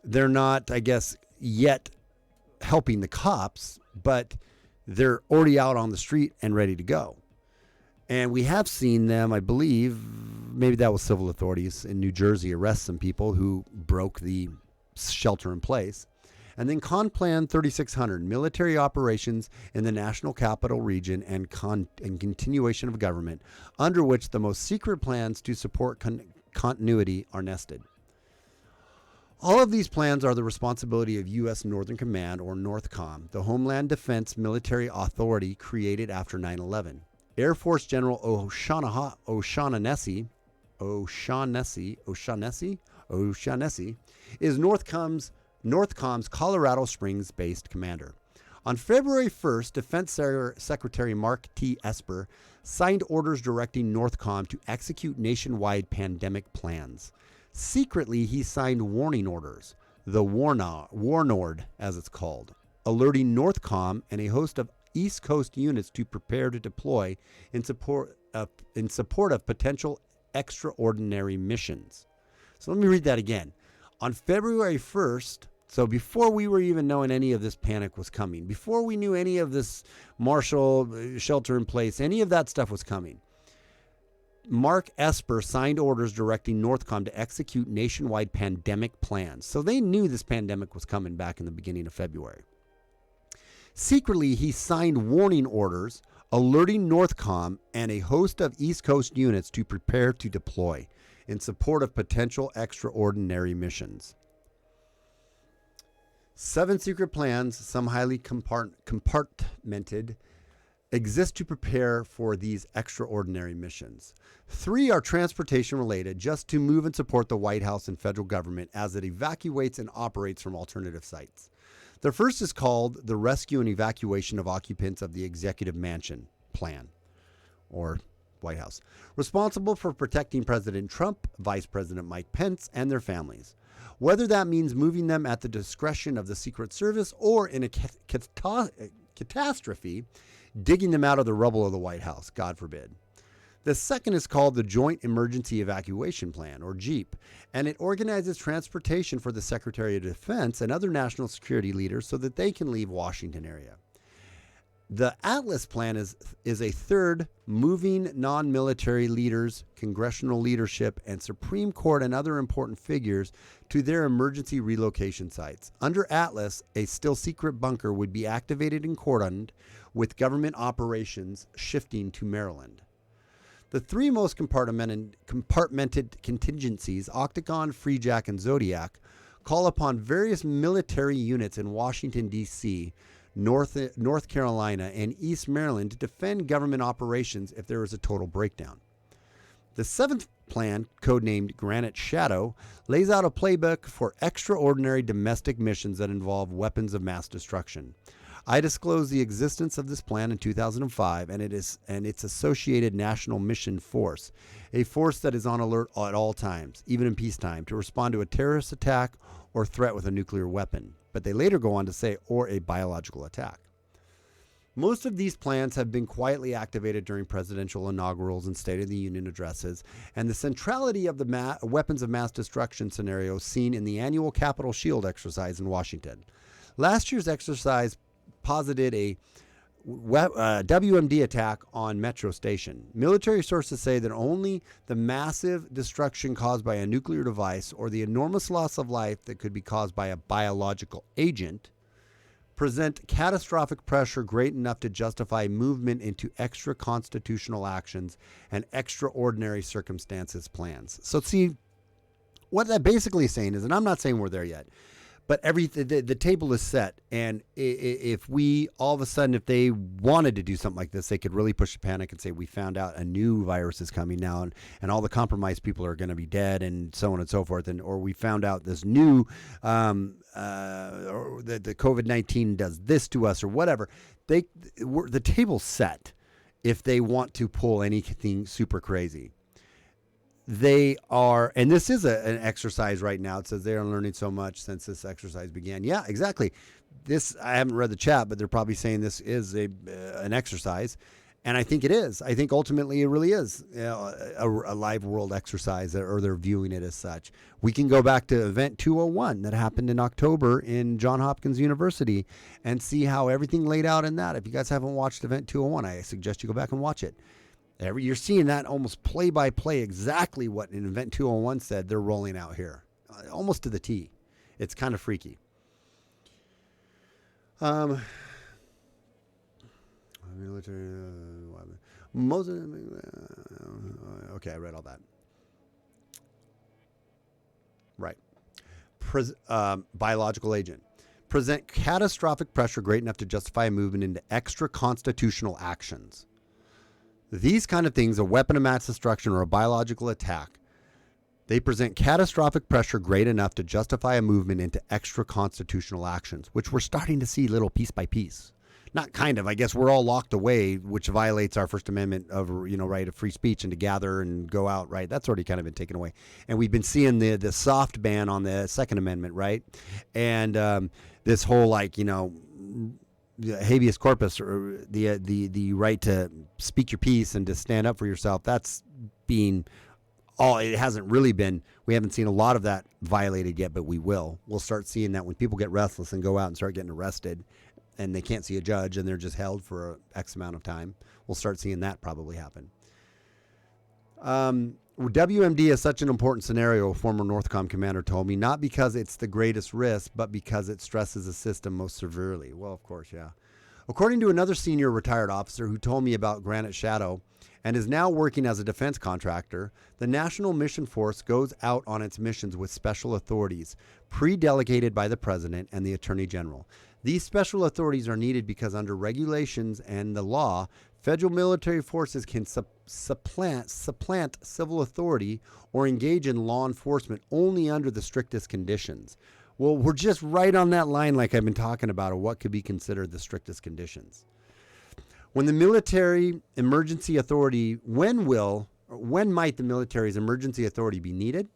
They're not, I guess, yet helping the cops, but they're already out on the street and ready to go. And we have seen them, I believe, maybe that was civil authorities in New Jersey, arrest some people who broke the shelter in place. And then Con Plan 3600, military operations in the National Capital Region and continuation of government, under which the most secret plans to support continuity are nested. All of these plans are the responsibility of U.S. Northern Command, or NORTHCOM, the Homeland Defense military authority created after 9/11. Air Force General O'Shaughnessy is NORTHCOM's Colorado Springs-based commander. On February 1st, Defense Secretary Mark T. Esper signed orders directing Northcom to execute nationwide pandemic plans. Secretly, he signed warning orders, the Warnord, as it's called, alerting Northcom and a host of East Coast units to prepare to deploy in support of potential extraordinary missions. So let me read that again. On February 1st, so before we were even knowing any of this panic was coming, before we knew any of this martial shelter in place, any of that stuff was coming, Mark Esper signed orders directing Northcom to execute nationwide pandemic plans. So they knew this pandemic was coming back in the beginning of February. Secretly, he signed warning orders alerting Northcom and a host of East Coast units to prepare to deploy in support of potential extraordinary missions. 7 secret plans, some highly compartmented, exist to prepare for these extraordinary missions. 3 are transportation related, just to move and support the White House and federal government as it evacuates and operates from alternative sites. The first is called the Rescue and Evacuation of Occupants of the Executive Mansion Plan, or White House, responsible for protecting President Trump, Vice President Mike Pence, and their families. Whether that means moving them at the discretion of the Secret Service or in a catastrophe, digging them out of the rubble of the White House, God forbid. The second is called the Joint Emergency Evacuation Plan, or JEEP, and it organizes transportation for the Secretary of Defense and other national security leaders so that they can leave Washington area. The Atlas Plan is a third, moving non-military leaders, congressional leadership, and Supreme Court and other important figures to their emergency relocation sites. Under Atlas, a still secret bunker would be activated and cordoned, with government operations shifting to Maryland. The 3 most compartmented contingencies, Octagon, Freejack, and Zodiac, call upon various military units in Washington, D.C., North Carolina, and East Maryland to defend government operations if there is a total breakdown. The 7th plan, codenamed Granite Shadow, lays out a playbook for extraordinary domestic missions that involve weapons of mass destruction. I disclosed the existence of this plan in 2005 and its associated National Mission Force, a force that is on alert at all times, even in peacetime, to respond to a terrorist attack or threat with a nuclear weapon. But they later go on to say, or a biological attack. Most of these plans have been quietly activated during presidential inaugurals and State of the Union addresses, and the centrality of the weapons of mass destruction scenario seen in the annual Capitol Shield exercise in Washington. Last year's exercise posited a WMD attack on Metro Station. Military sources say that only the massive destruction caused by a nuclear device or the enormous loss of life that could be caused by a biological agent present catastrophic pressure great enough to justify movement into extra constitutional actions and extraordinary circumstances plans. So see, what that basically is saying is, and I'm not saying we're there yet, but the table is set, and if we all of a sudden, if they wanted to do something like this, they could really push the panic and say, we found out a new virus is coming now, and all the compromised people are going to be dead, and so on and so forth, or we found out this new, or that the COVID-19 does this to us, or whatever. The table's set if they want to pull anything super crazy. They are, and this is an exercise right now. It says they are learning so much since this exercise began. Yeah, exactly. This, I haven't read the chat, but they're probably saying this is an exercise. And I think it is. I think ultimately it really is a live world exercise, or they're viewing it as such. We can go back to Event 201 that happened in October in Johns Hopkins University and see how everything laid out in that. If you guys haven't watched Event 201, I suggest you go back and watch it. You're seeing that almost play by play, exactly what in Event 201 said they're rolling out here, almost to the T. It's kind of freaky. Military, most of okay, I read all that. Right. Biological agent. Present catastrophic pressure great enough to justify a movement into extra constitutional actions. These kind of things, a weapon of mass destruction or a biological attack, they present catastrophic pressure great enough to justify a movement into extra constitutional actions, which we're starting to see little piece by piece. not kind of, I guess we're all locked away, which violates our First Amendment of, right of free speech and to gather and go out, right? That's already kind of been taken away. And we've been seeing the soft ban on the Second Amendment, right? And this whole habeas corpus, or the right to speak your piece and to stand up for yourself, that's being it hasn't really been, we haven't seen a lot of that violated yet, but we will. We'll start seeing that when people get restless and go out and start getting arrested and they can't see a judge and they're just held for X amount of time. We'll start seeing that probably happen. WMD is such an important scenario, a former Northcom commander told me, not because it's the greatest risk, but because it stresses the system most severely. Well, of course, yeah. According to another senior retired officer who told me about Granite Shadow and is now working as a defense contractor, the National Mission Force goes out on its missions with special authorities, pre-delegated by the President and the Attorney General. These special authorities are needed because under regulations and the law, federal military forces can supplant civil authority or engage in law enforcement only under the strictest conditions. Well, we're just right on that line like I've been talking about of what could be considered the strictest conditions. When the military emergency authority, when might the military's emergency authority be needed?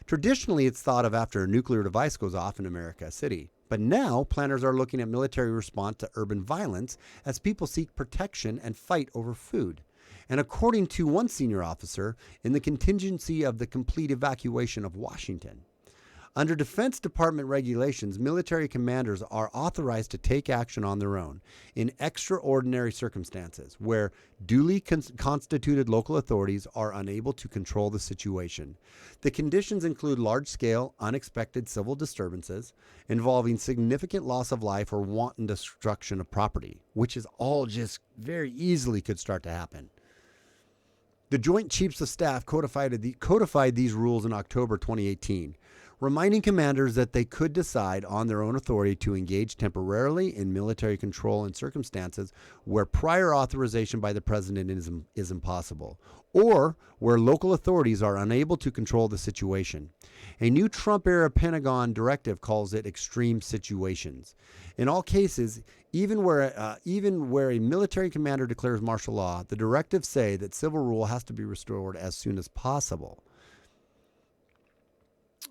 Traditionally, it's thought of after a nuclear device goes off in America City. But now, planners are looking at military response to urban violence as people seek protection and fight over food. And according to one senior officer, in the contingency of the complete evacuation of Washington. Under Defense Department regulations, military commanders are authorized to take action on their own in extraordinary circumstances where duly constituted local authorities are unable to control the situation. The conditions include large-scale, unexpected civil disturbances involving significant loss of life or wanton destruction of property, which is all just very easily could start to happen. The Joint Chiefs of Staff codified these rules in October 2018. Reminding commanders that they could decide on their own authority to engage temporarily in military control in circumstances where prior authorization by the President is impossible, or where local authorities are unable to control the situation. A new Trump-era Pentagon directive calls it extreme situations. In all cases, even where a military commander declares martial law, the directives say that civil rule has to be restored as soon as possible.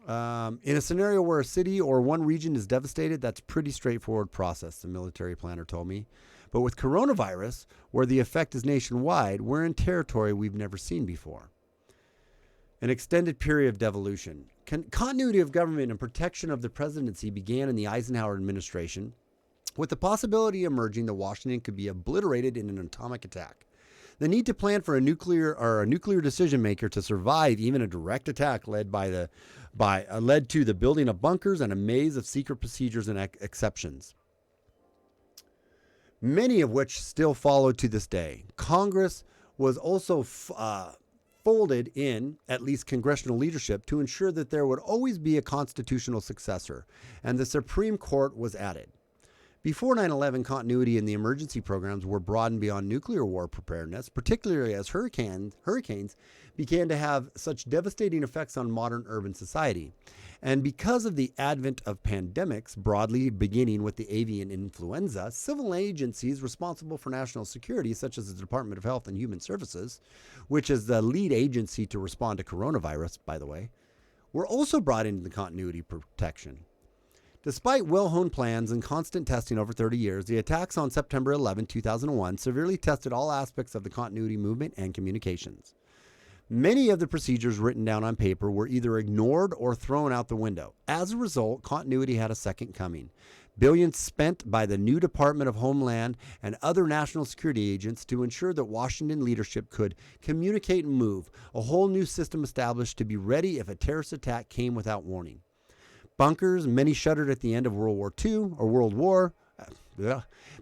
In a scenario where a city or one region is devastated, that's a pretty straightforward process, the military planner told me. But with coronavirus, where the effect is nationwide, we're in territory we've never seen before. An extended period of devolution. Continuity of government and protection of the presidency began in the Eisenhower administration, with the possibility emerging that Washington could be obliterated in an atomic attack. The need to plan for a nuclear decision maker to survive even a direct attack led to the building of bunkers and a maze of secret procedures and exceptions, many of which still follow to this day. Congress was also folded in, at least congressional leadership, to ensure that there would always be a constitutional successor, and the Supreme Court was added. Before 9/11, continuity in the emergency programs were broadened beyond nuclear war preparedness, particularly as hurricanes began to have such devastating effects on modern urban society. And because of the advent of pandemics, broadly beginning with the avian influenza, civil agencies responsible for national security, such as the Department of Health and Human Services, which is the lead agency to respond to coronavirus, by the way, were also brought into the continuity protection. Despite well-honed plans and constant testing over 30 years, the attacks on September 11, 2001 severely tested all aspects of the continuity movement and communications. Many of the procedures written down on paper were either ignored or thrown out the window. As a result, continuity had a second coming. Billions spent by the new Department of Homeland and other national security agents to ensure that Washington leadership could communicate and move, a whole new system established to be ready if a terrorist attack came without warning. Bunkers, many shuttered at the end of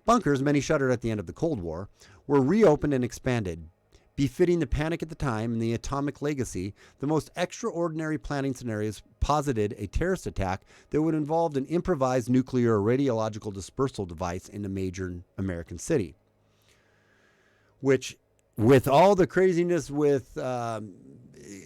Bunkers, many shuttered at the end of the Cold War, were reopened and expanded. Befitting the panic at the time and the atomic legacy, the most extraordinary planning scenarios posited a terrorist attack that would involve an improvised nuclear or radiological dispersal device in a major American city. Which, with all the craziness with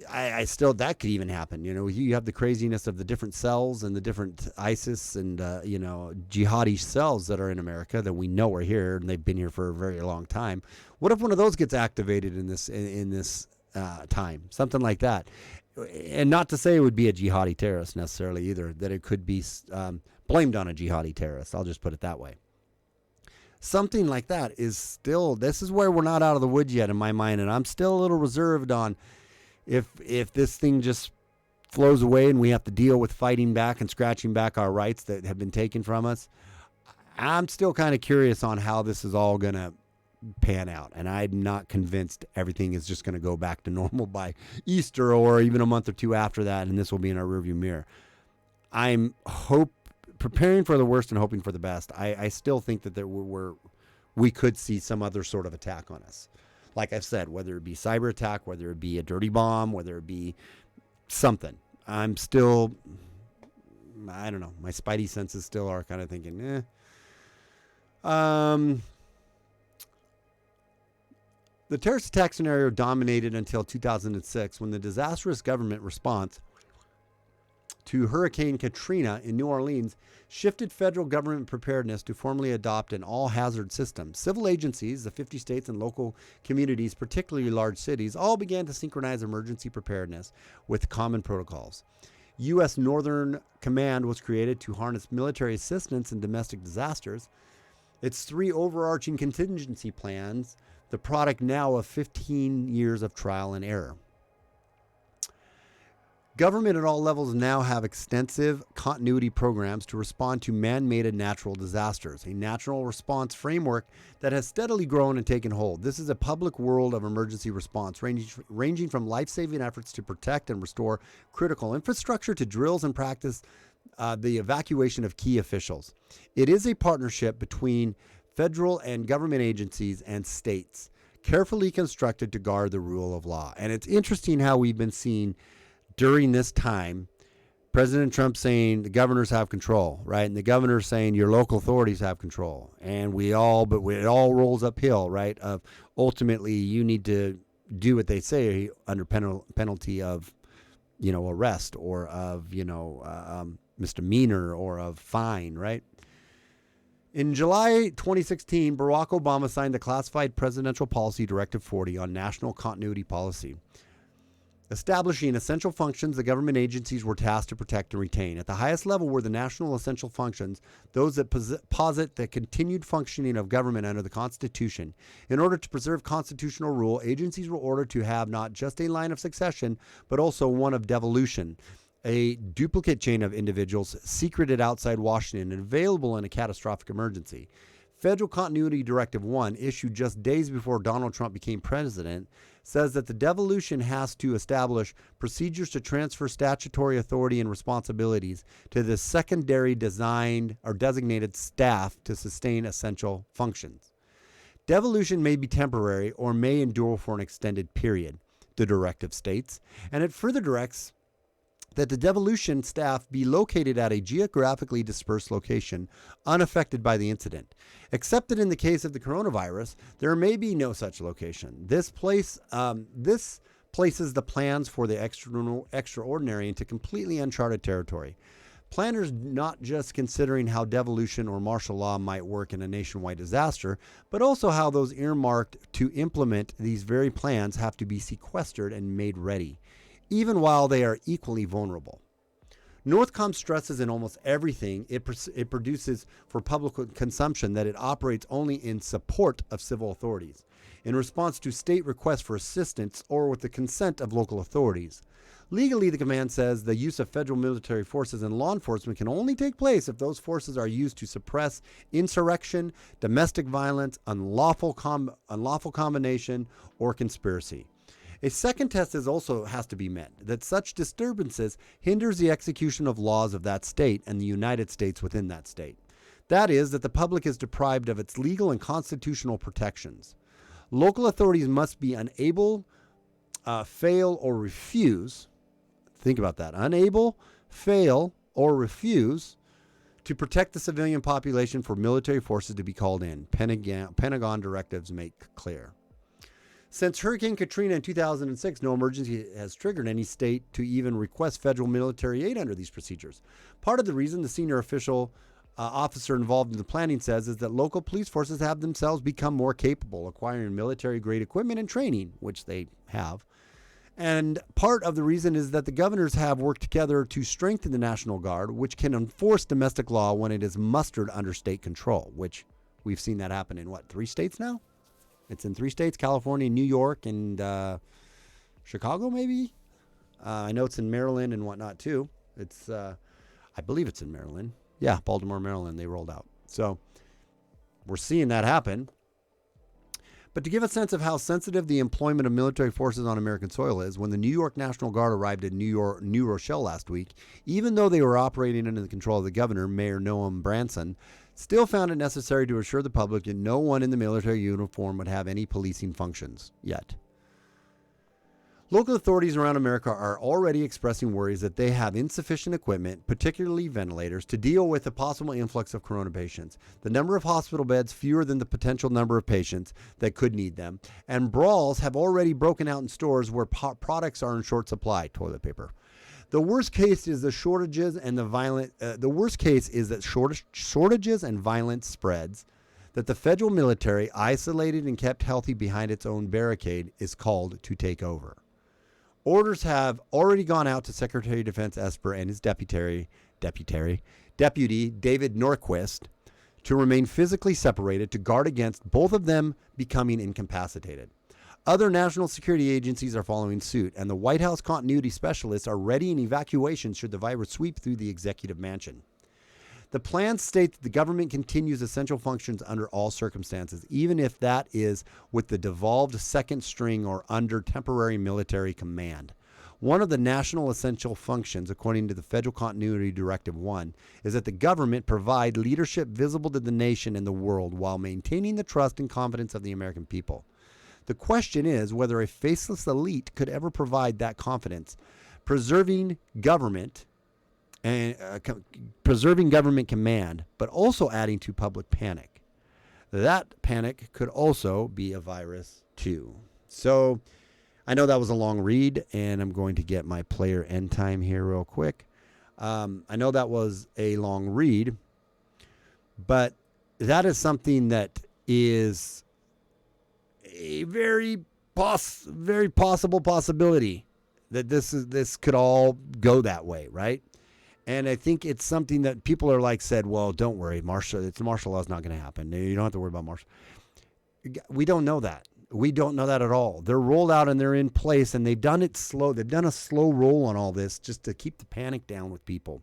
I still, that could even happen. You have the craziness of the different cells and the different ISIS and, jihadi cells that are in America that we know are here and they've been here for a very long time. What if one of those gets activated in this time? Something like that. And not to say it would be a jihadi terrorist necessarily either, that it could be blamed on a jihadi terrorist. I'll just put it that way. Something like that is still, this is where we're not out of the woods yet in my mind, and I'm still a little reserved on if this thing just flows away and we have to deal with fighting back and scratching back our rights that have been taken from us. I'm still kind of curious on how this is all going to pan out, and I'm not convinced everything is just going to go back to normal by Easter or even a month or two after that, and this will be in our rearview mirror. I'm preparing for the worst and hoping for the best. I still think that we could see some other sort of attack on us. Like I've said, whether it be cyber attack, whether it be a dirty bomb, whether it be something. I'm still, I don't know. My spidey senses still are kind of thinking, The terrorist attack scenario dominated until 2006 when the disastrous government response to Hurricane Katrina in New Orleans shifted federal government preparedness to formally adopt an all-hazard system. Civil agencies, the 50 states and local communities, particularly large cities, all began to synchronize emergency preparedness with common protocols. U.S. Northern Command was created to harness military assistance in domestic disasters. Its 3 overarching contingency plans, the product now of 15 years of trial and error. Government at all levels now have extensive continuity programs to respond to man-made and natural disasters, a natural response framework that has steadily grown and taken hold. This is a public world of emergency response, ranging from life-saving efforts to protect and restore critical infrastructure to drills and practice the evacuation of key officials. It is a partnership between federal and government agencies and states, carefully constructed to guard the rule of law. And it's interesting how we've been seeing during this time, President Trump saying the governors have control, right? And the governors saying your local authorities have control. And it all rolls uphill, right? Of ultimately you need to do what they say under penalty of, arrest or of, misdemeanor or of fine, right? In July 2016, Barack Obama signed the classified Presidential Policy Directive 40 on national continuity policy, establishing essential functions the government agencies were tasked to protect and retain. At the highest level were the national essential functions, those that posit the continued functioning of government under the Constitution. In order to preserve constitutional rule, agencies were ordered to have not just a line of succession, but also one of devolution, a duplicate chain of individuals secreted outside Washington and available in a catastrophic emergency. Federal Continuity Directive 1, issued just days before Donald Trump became president, says that the devolution has to establish procedures to transfer statutory authority and responsibilities to the secondary designed or designated staff to sustain essential functions. Devolution may be temporary or may endure for an extended period, the directive states, and it further directs that the devolution staff be located at a geographically dispersed location unaffected by the incident. Except that in the case of the coronavirus, there may be no such location. This places the plans for the extraordinary into completely uncharted territory. Planners not just considering how devolution or martial law might work in a nationwide disaster, but also how those earmarked to implement these very plans have to be sequestered and made ready, even while they are equally vulnerable. Northcom stresses in almost everything it produces for public consumption that it operates only in support of civil authorities, in response to state requests for assistance or with the consent of local authorities. Legally, the command says the use of federal military forces and law enforcement can only take place if those forces are used to suppress insurrection, domestic violence, unlawful combination, or conspiracy. A second test also has to be met, that such disturbances hinders the execution of laws of that state and the United States within that state. That is, that the public is deprived of its legal and constitutional protections. Local authorities must be unable, fail, or refuse, think about that, unable, fail, or refuse to protect the civilian population for military forces to be called in. Pentagon directives make clear. Since Hurricane Katrina in 2006, no emergency has triggered any state to even request federal military aid under these procedures. Part of the reason the senior official officer involved in the planning says is that local police forces have themselves become more capable, acquiring military-grade equipment and training, which they have. And part of the reason is that the governors have worked together to strengthen the National Guard, which can enforce domestic law when it is mustered under state control, which we've seen that happen in, 3 states now? It's in 3 states, California, New York, and Chicago, maybe? I know it's in Maryland and whatnot, too. It's, I believe it's in Maryland. Yeah, Baltimore, Maryland, they rolled out. So we're seeing that happen. But to give a sense of how sensitive the employment of military forces on American soil is, when the New York National Guard arrived in New Rochelle last week, even though they were operating under the control of the governor, Mayor Noam Branson, still found it necessary to assure the public that no one in the military uniform would have any policing functions yet. Local authorities around America are already expressing worries that they have insufficient equipment, particularly ventilators, to deal with the possible influx of corona patients. The number of hospital beds fewer than the potential number of patients that could need them, and brawls have already broken out in stores where products are in short supply. Toilet paper. The worst case is the shortages and the violent. The worst case is that shortages and violence spreads. That the federal military, isolated and kept healthy behind its own barricade, is called to take over. Orders have already gone out to Secretary of Defense Esper and his deputy David Norquist to remain physically separated to guard against both of them becoming incapacitated. Other national security agencies are following suit, and the White House continuity specialists are ready in evacuation should the virus sweep through the executive mansion. The plan states that the government continues essential functions under all circumstances, even if that is with the devolved second string or under temporary military command. One of the national essential functions, according to the Federal Continuity Directive 1, is that the government provide leadership visible to the nation and the world while maintaining the trust and confidence of the American people. The question is whether a faceless elite could ever provide that confidence, preserving government command, but also adding to public panic. That panic could also be a virus too. So I know that was a long read, and I'm going to get my player end time here real quick. I know that was a long read, but that is something that is a very possible possibility that this could all go that way, right? And I think it's something that people are like said, well, don't worry, martial law is not going to happen. You don't have to worry about martial. We don't know that. We don't know that at all. They're rolled out and they're in place, and they've done it slow. They've done a slow roll on all this just to keep the panic down with people.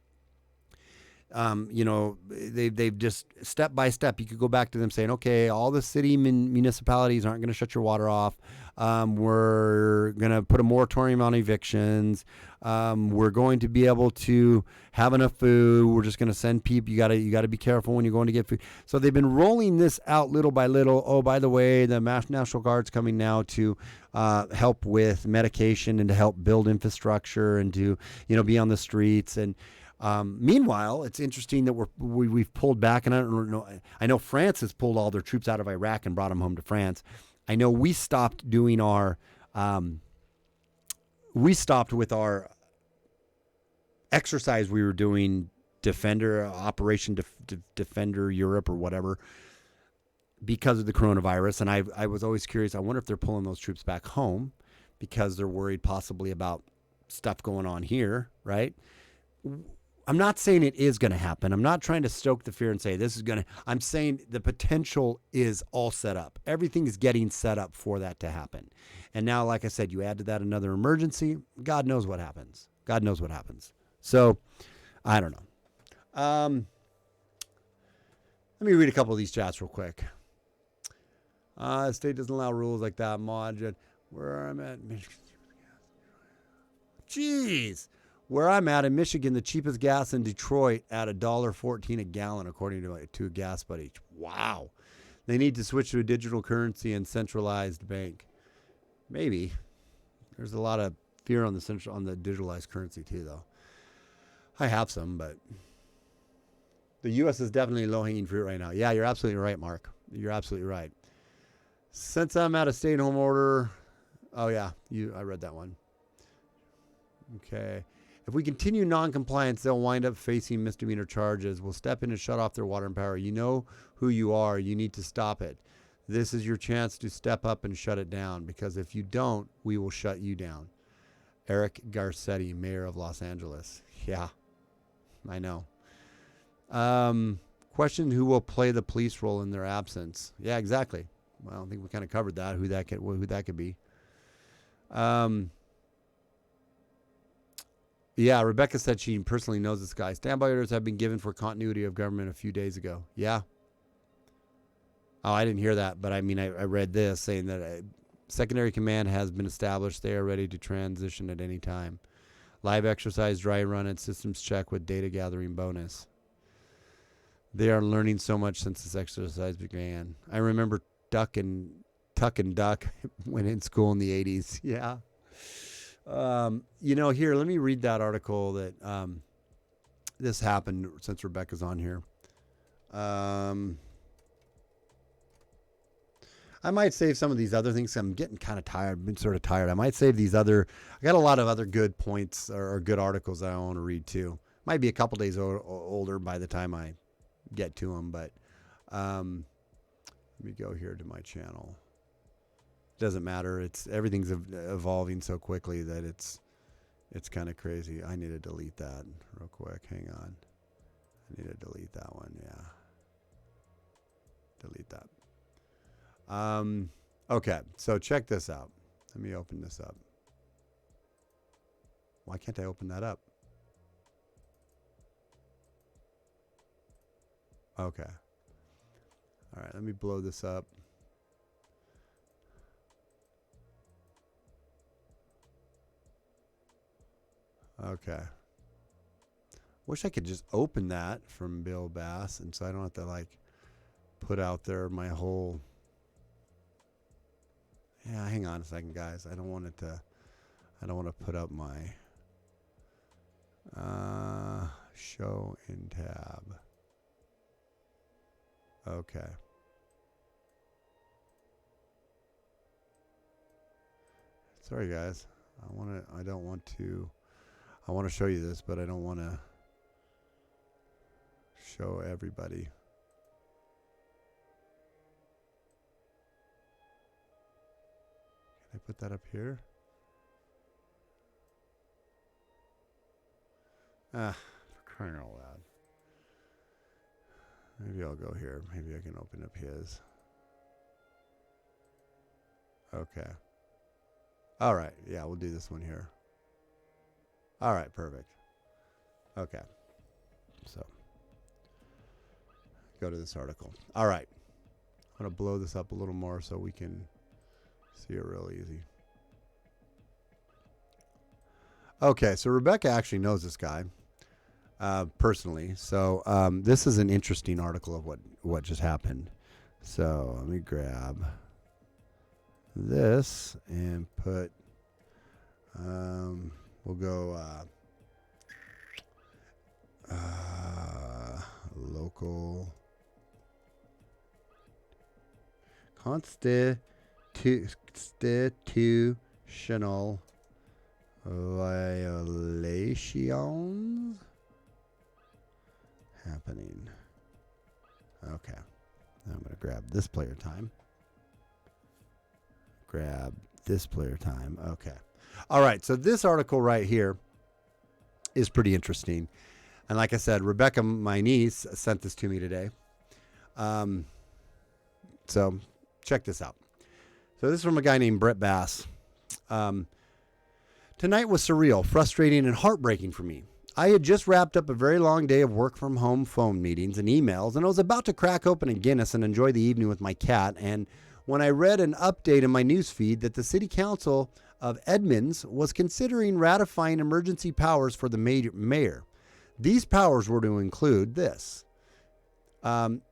They've just step by step. You could go back to them saying, okay, all the city municipalities aren't going to shut your water off. We're going to put a moratorium on evictions. We're going to be able to have enough food. We're just going to send people. You got to be careful when you're going to get food. So they've been rolling this out little by little. Oh, by the way, the National Guard's coming now to help with medication and to help build infrastructure and to be on the streets. And meanwhile, it's interesting that we've pulled back, and I don't know. I know France has pulled all their troops out of Iraq and brought them home to France. I know we stopped doing our, with our exercise we were doing, Operation Defender Europe or whatever, because of the coronavirus. And I was always curious. I wonder if they're pulling those troops back home because they're worried possibly about stuff going on here, right? I'm not saying it is going to happen. I'm not trying to stoke the fear and say this is going to. I'm saying the potential is all set up. Everything is getting set up for that to happen. And now, like I said, you add to that another emergency. God knows what happens. God knows what happens. So, I don't know. Let me read a couple of these chats real quick. The state doesn't allow rules like that. Where I'm at. Jeez. Where I'm at in Michigan, the cheapest gas in Detroit at $1.14 a gallon, according to a gas buddy. Wow. They need to switch to a digital currency and centralized bank. Maybe. There's a lot of fear on the digitalized currency too, though. I have some, but the U.S. is definitely low-hanging fruit right now. Yeah, you're absolutely right, Mark. You're absolutely right. Since I'm at a stay-at-home order. Oh, yeah. I read that one. Okay. If we continue non-compliance, they'll wind up facing misdemeanor charges. We'll step in and shut off their water and power. You know who you are. You need to stop it. This is your chance to step up and shut it down, because if you don't, we will shut you down. Eric Garcetti, mayor of Los Angeles. Yeah, I know. Question: who will play the police role in their absence? Yeah, exactly. Well, I think we kind of covered that. Who that could be. Yeah, Rebecca said she personally knows this guy. Standby orders have been given for continuity of government a few days ago. Yeah. Oh, I didn't hear that, but I mean, I read this saying that secondary command has been established. They are ready to transition at any time. Live exercise, dry run, and systems check with data gathering bonus. They are learning so much since this exercise began. I remember Tuck and Duck when in school in the 80s. Yeah. Here, let me read that article that this happened since Rebecca's on here. I might save some of these other things. I'm getting kind of tired. I've been sort of tired. I might save these I got a lot of other good points or good articles that I want to read too. Might be a couple days older by the time I get to them, but let me go here to my channel. Doesn't matter. Everything's evolving so quickly that it's kind of crazy. I need to delete that real quick. Hang on. I need to delete that one. Yeah. Delete that. Okay, so check this out. Let me open this up. Why can't I open that up? Okay. All right, let me blow this up. Okay. Wish I could just open that from Bill Bass, and so I don't have to put out there my whole. Yeah, hang on a second, guys. I don't want to put up my show in tab. Okay. Sorry, guys. I want to show you this, but I don't want to show everybody. Can I put that up here? For crying out loud. Maybe I'll go here. Maybe I can open up his. Okay. All right. Yeah, we'll do this one here. All right, perfect. Okay. So, go to this article. All right. I'm going to blow this up a little more so we can see it real easy. Okay, so Rebecca actually knows this guy personally. So this is an interesting article of what just happened. So let me grab this and put, we'll go local constitutional violations happening. Okay. Now I'm going to grab this player time. Grab this player time. Okay. All right. So this article right here is pretty interesting. And like I said, Rebecca, my niece, sent this to me today. So check this out. So this is from a guy named Brett Bass. Tonight was surreal, frustrating, and heartbreaking for me. I had just wrapped up a very long day of work from home phone meetings and emails, and I was about to crack open a Guinness and enjoy the evening with my cat. And when I read an update in my newsfeed that the City Council of Edmonds was considering ratifying emergency powers for the mayor. These powers were to include this.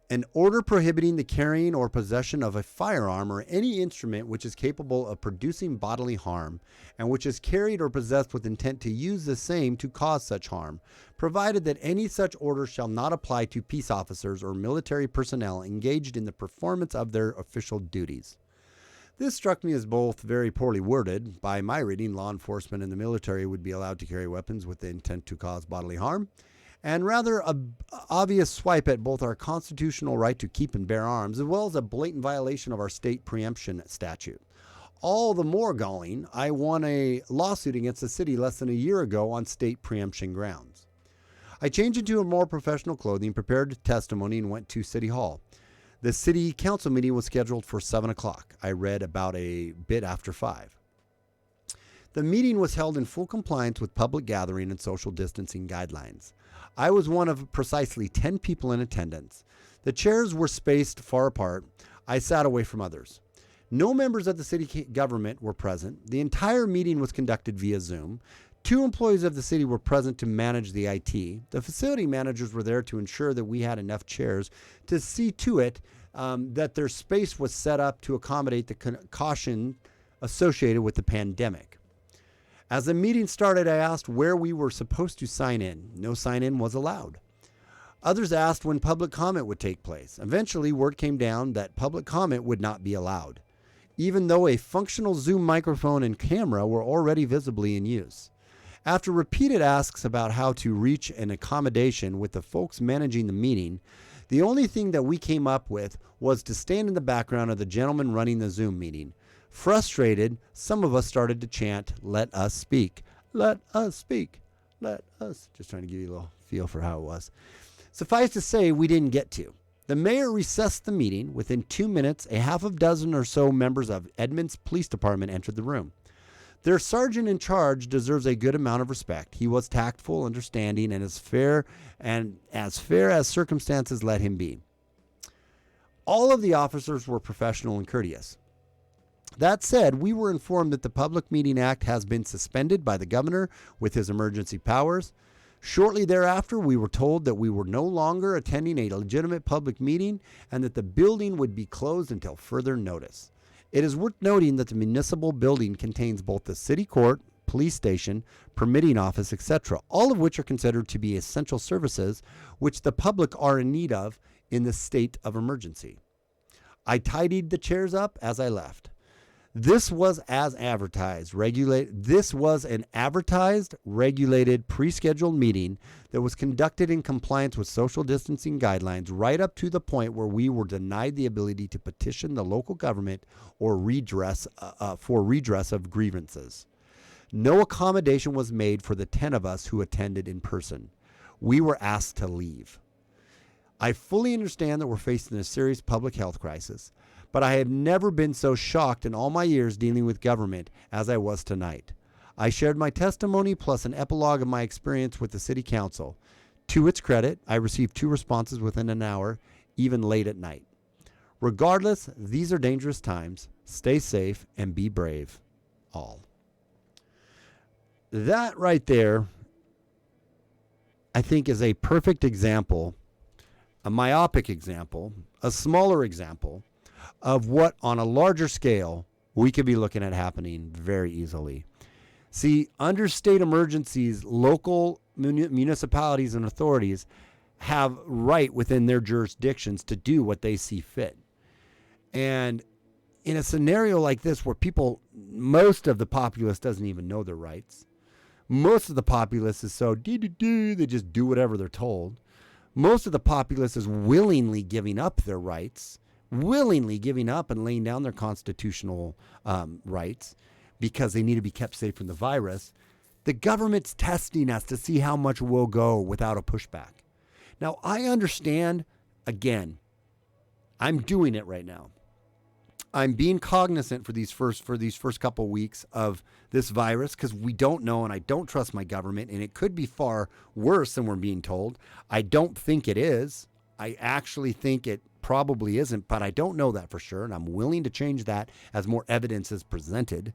An order prohibiting the carrying or possession of a firearm or any instrument which is capable of producing bodily harm and which is carried or possessed with intent to use the same to cause such harm, provided that any such order shall not apply to peace officers or military personnel engaged in the performance of their official duties. This struck me as both very poorly worded. By my reading, law enforcement and the military would be allowed to carry weapons with the intent to cause bodily harm, and rather a obvious swipe at both our constitutional right to keep and bear arms, as well as a blatant violation of our state preemption statute. All the more galling, I won a lawsuit against the city less than a year ago on state preemption grounds. I changed into a more professional clothing, prepared testimony, and went to City Hall. The city council meeting was scheduled for 7 o'clock. I read about a bit after 5. The meeting was held in full compliance with public gathering and social distancing guidelines. I was one of precisely 10 people in attendance. The chairs were spaced far apart. I sat away from others. No members of the city government were present. The entire meeting was conducted via Zoom. 2 employees of the city were present to manage the IT. The facility managers were there to ensure that we had enough chairs to see to it that their space was set up to accommodate the caution associated with the pandemic. As the meeting started, I asked where we were supposed to sign in. No sign-in was allowed. Others asked when public comment would take place. Eventually, word came down that public comment would not be allowed, even though a functional Zoom microphone and camera were already visibly in use. After repeated asks about how to reach an accommodation with the folks managing the meeting, the only thing that we came up with was to stand in the background of the gentleman running the Zoom meeting. Frustrated, some of us started to chant, "Let us speak, let us speak, let us." Just trying to give you a little feel for how it was. Suffice to say, we didn't get to. The mayor recessed the meeting. Within 2 minutes, a half a dozen or so members of Edmonds Police Department entered the room. Their sergeant in charge deserves a good amount of respect. He was tactful, understanding, and as fair as circumstances let him be. All of the officers were professional and courteous. That said, we were informed that the Public Meeting Act has been suspended by the governor with his emergency powers. Shortly thereafter, we were told that we were no longer attending a legitimate public meeting and that the building would be closed until further notice. It is worth noting that the municipal building contains both the city court, police station, permitting office, etc., all of which are considered to be essential services which the public are in need of in the state of emergency. I tidied the chairs up as I left. This was as advertised, This was an advertised, regulated, pre-scheduled meeting that was conducted in compliance with social distancing guidelines right up to the point where we were denied the ability to petition the local government or for redress of grievances. No accommodation was made for the 10 of us who attended in person. We were asked to leave. I fully understand that we're facing a serious public health crisis, but I have never been so shocked in all my years dealing with government as I was tonight. I shared my testimony plus an epilogue of my experience with the city council. To its credit, I received 2 responses within an hour, even late at night. Regardless, these are dangerous times. Stay safe and be brave, all. That right there, I think, is a perfect example, a myopic example, a smaller example of what on a larger scale we could be looking at happening very easily. See, under state emergencies, local municipalities and authorities have right within their jurisdictions to do what they see fit. And in a scenario like this where most of the populace doesn't even know their rights, most of the populace is so they just do whatever they're told. Most of the populace is willingly giving up their rights, willingly giving up and laying down their constitutional rights because they need to be kept safe from the virus. The government's testing us to see how much we'll go without a pushback. Now, I understand, again, I'm doing it right now. I'm being cognizant for these first couple weeks of this virus because we don't know, and I don't trust my government, and it could be far worse than we're being told. I don't think it is. I actually think it probably isn't, but I don't know that for sure, and I'm willing to change that as more evidence is presented.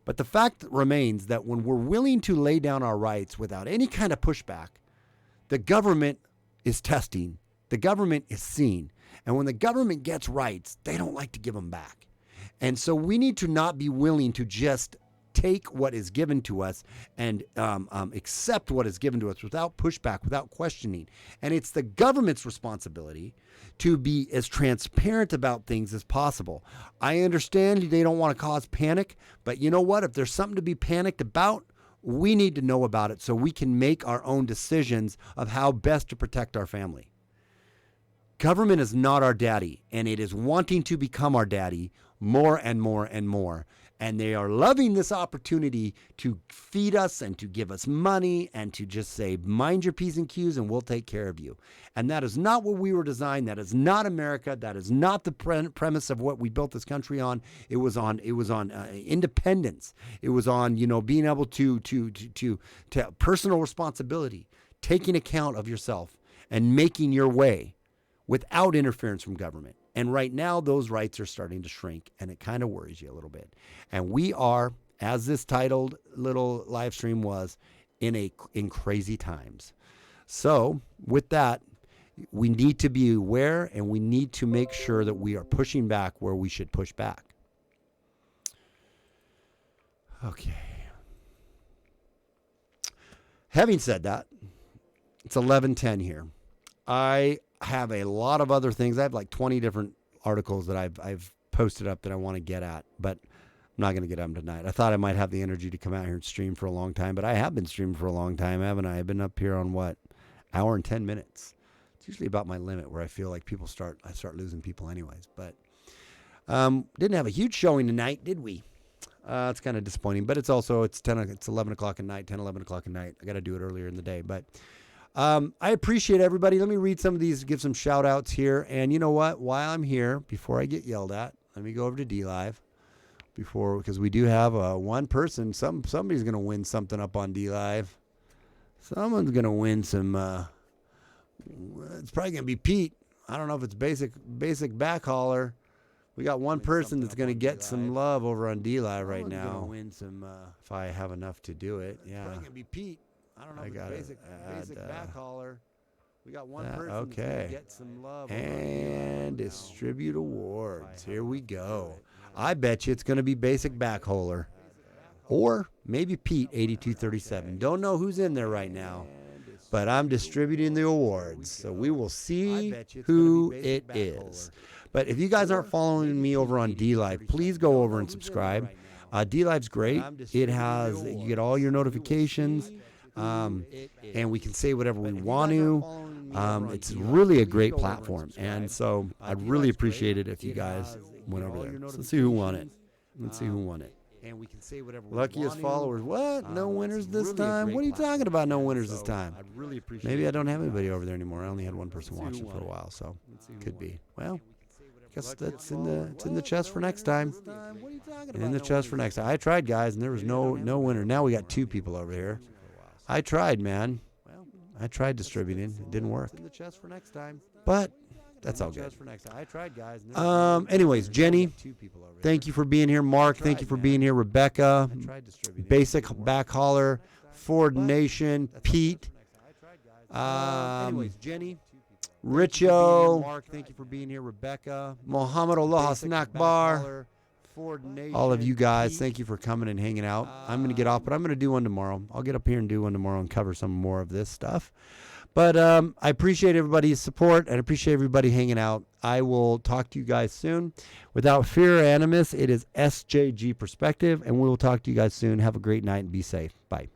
But the fact remains that when we're willing to lay down our rights without any kind of pushback, the government is testing. The government is seeing. And when the government gets rights, they don't like to give them back. And so we need to not be willing to just take what is given to us and accept what is given to us without pushback, without questioning. And it's the government's responsibility to be as transparent about things as possible. I understand they don't want to cause panic, but you know what? If there's something to be panicked about, we need to know about it so we can make our own decisions of how best to protect our family. Government is not our daddy, and it is wanting to become our daddy more and more and more. And they are loving this opportunity to feed us and to give us money and to just say, mind your P's and Q's and we'll take care of you. And that is not what we were designed. That is not America. That is not the premise of what we built this country on. It was on independence. It was on, being able to personal responsibility, taking account of yourself and making your way without interference from government. And right now, those rights are starting to shrink, and it kind of worries you a little bit. And we are, as this titled little live stream was, in crazy times. So with that, we need to be aware, and we need to make sure that we are pushing back where we should push back. Okay. Having said that, it's 11:10 here. I have a lot of other things. I have like 20 different articles that I've posted up that I want to get at, but I'm not going to get them tonight. I thought I might have the energy to come out here and stream for a long time, but I have been streaming for a long time, haven't I? I've been up here on hour and 10 minutes. It's usually about my limit where I feel like I start losing people anyways, but didn't have a huge showing tonight, did we? It's kind of disappointing, but it's 11 o'clock at night, 10, 11 o'clock at night. I got to do it earlier in the day, but I appreciate everybody. Let me read some of these, give some shout outs here. And you know what? While I'm here, before I get yelled at, let me go over to DLive because we do have one person. Somebody's going to win something up on DLive. Someone's going to win some, it's probably going to be Pete. I don't know if it's basic backhauler. We got one person that's going to get some love over on DLive right now. Win some, if I have enough to do it. Yeah. It's probably going to be Pete. I don't know if it's basic backhauler. We got one person that's going to get some love. And distribute awards. Here we go. I bet you it's going to be basic backhauler. Or maybe Pete 8237. Don't know who's in there right now. But I'm distributing the awards. So we will see who it is. But if you guys aren't following me over on DLive, please go over and subscribe. DLive's great. You get all your notifications. And we can say whatever we want to. It's really a great platform. And so I'd really appreciate it if you guys went over there. So let's see who won it. And we can say whatever luckiest followers. What? No winners this time? What are you talking about? No winners this time? Maybe I don't have anybody over there anymore. I only had one person watching for a while, so could be. Well, I guess it's in the chest for next time. And in the chest for next time. I tried, guys, and there was no winner. Now we got two people over here. I tried, man. I tried distributing. It didn't work. But that's all good. Anyways, Jenny, thank you for being here. Mark, thank you for being here. Rebecca, Basic Backhauler, Ford Nation, Pete. Anyways, Jenny, Richo, Mark, thank you for being here. Rebecca, Mohammed Aloha Snack Bar. All of you guys, thank you for coming and hanging out. I'm going to get off, but I'm going to do one tomorrow. I'll get up here and do one tomorrow and cover some more of this stuff. But I appreciate everybody's support and appreciate everybody hanging out. I will talk to you guys soon. Without fear or animus, it is SJG Perspective, and we will talk to you guys soon. Have a great night and be safe. Bye.